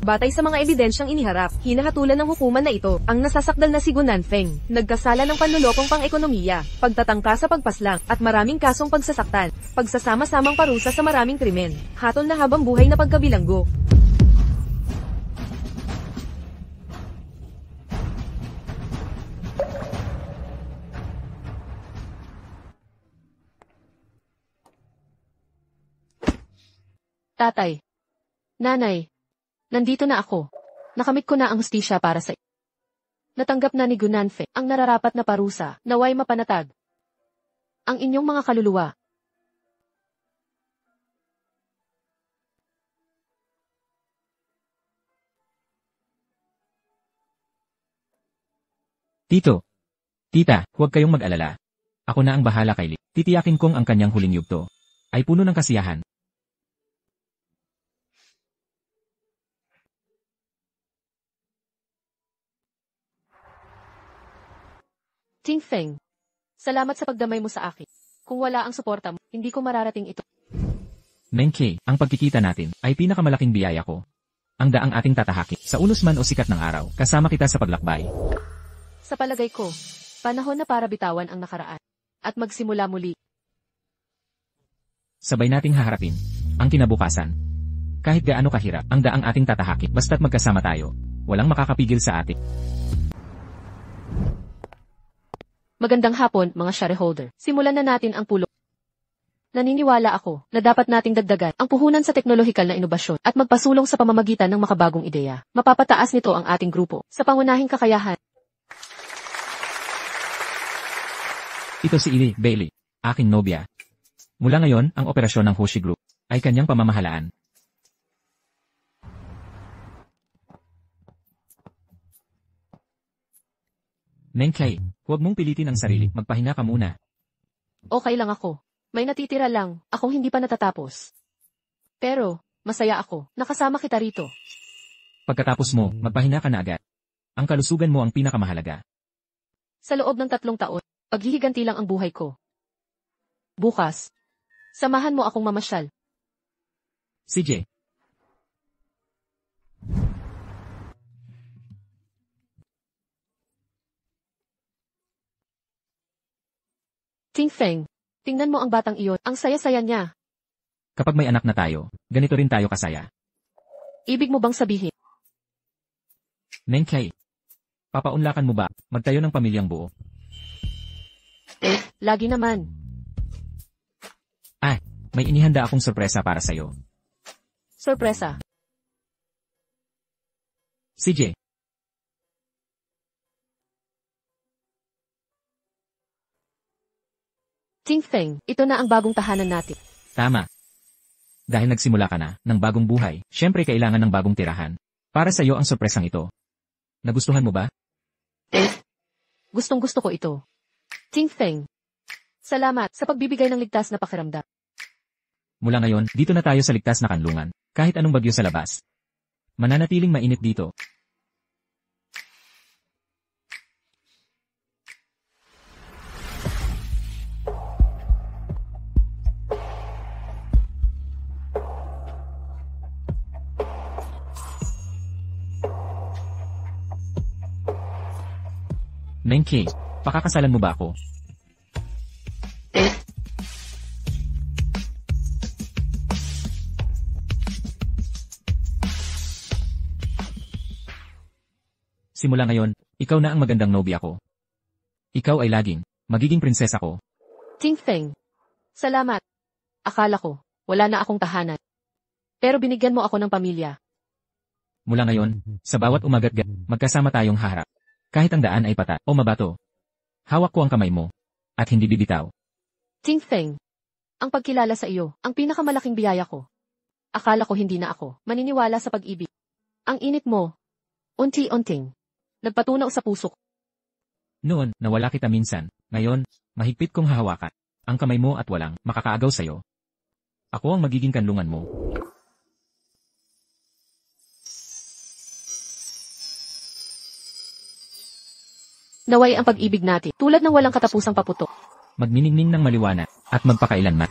Batay sa mga ebidensyang iniharap, hinahatulan ng hukuman na ito, ang nasasakdal na si Gunanfeng, nagkasala ng panlulokong pang-ekonomiya, pagtatangka sa pagpaslang, at maraming kasong pagsasaktan, pagsasama-samang parusa sa maraming krimen, hatol na habang buhay na pagkabilanggo. Tatay, nanay, nandito na ako. Nakamit ko na ang hustisya para sa Natanggap na ni Gunanfeng ang nararapat na parusa, naway mapanatag ang inyong mga kaluluwa. Tito, tita, huwag kayong mag-alala. Ako na ang bahala kay Lee. Titiyakin kong ang kanyang huling yugto ay puno ng kasiyahan. Ting Feng, salamat sa pagdamay mo sa akin. Kung wala ang suporta mo, hindi ko mararating ito. Mengkai, ang pagkikita natin ay pinakamalaking biyaya ko. Ang daang ating tatahakin sa unos man o sikat ng araw, kasama kita sa paglakbay. Sa palagay ko, panahon na para bitawan ang nakaraan at magsimula muli. Sabay nating haharapin ang kinabukasan. Kahit gaano kahirap ang daang ating tatahakin, basta't magkasama tayo, walang makakapigil sa atin. Magandang hapon, mga shareholder. Simulan na natin ang pulong. Naniniwala ako na dapat nating dagdagan ang puhunan sa teknolohikal na inobasyon at magpasulong sa pamamagitan ng makabagong ideya. Mapapataas nito ang ating grupo sa pangunahing kakayahan. Ito si Ili Bailey, aking nobya. Mula ngayon, ang operasyon ng Hoshi Group ay kanyang pamamahalaan. Neng Clay, huwag mong pilitin ang sarili, magpahinga ka muna. Okay lang ako. May natitira lang, akong hindi pa natatapos. Pero, masaya ako, nakasama kita rito. Pagkatapos mo, magpahinga ka na agad. Ang kalusugan mo ang pinakamahalaga. Sa loob ng 3 taon, paghihiganti lang ang buhay ko. Bukas, samahan mo akong mamasyal. CJ. Ting Feng, tingnan mo ang batang iyon, ang saya-saya niya. Kapag may anak na tayo, ganito rin tayo kasaya. Ibig mo bang sabihin? Neng Clay, papaunlakan mo ba, magtayo ng pamilyang buo? Lagi naman. May inihanda akong sorpresa para sa'yo. Sorpresa. CJ. Ting Feng, ito na ang bagong tahanan natin. Tama. Dahil nagsimula ka na ng bagong buhay, syempre kailangan ng bagong tirahan. Para sa'yo ang sorpresang ito. Nagustuhan mo ba? Gustong-gusto ko ito. Ting Feng, salamat sa pagbibigay ng ligtas na pakiramdam. Mula ngayon, dito na tayo sa ligtas na kanlungan. Kahit anong bagyo sa labas. Mananatiling mainit dito. Neng Kay, pakakasalan mo ba ako? Simula ngayon, ikaw na ang magandang nobya ko. Ikaw ay laging magiging prinsesa ko. Ting Feng, salamat. Akala ko, wala na akong tahanan. Pero binigyan mo ako ng pamilya. Mula ngayon, sa bawat umagat magkasama tayong haharap. Kahit ang daan ay pata o mabato. Hawak ko ang kamay mo. At hindi bibitaw. Ting Feng, ang pagkilala sa iyo, ang pinakamalaking biyaya ko. Akala ko hindi na ako maniniwala sa pag-ibig. Ang init mo, unti-unting, nagpatunaw sa puso ko. Noon, nawala kita minsan. Ngayon, mahigpit kong hahawakan ang kamay mo at walang makakaagaw sa'yo. Ako ang magiging kanlungan mo. Naway ang pag-ibig natin, tulad ng walang katapusang paputok. Magniningning ng maliwanag at magpakailanman.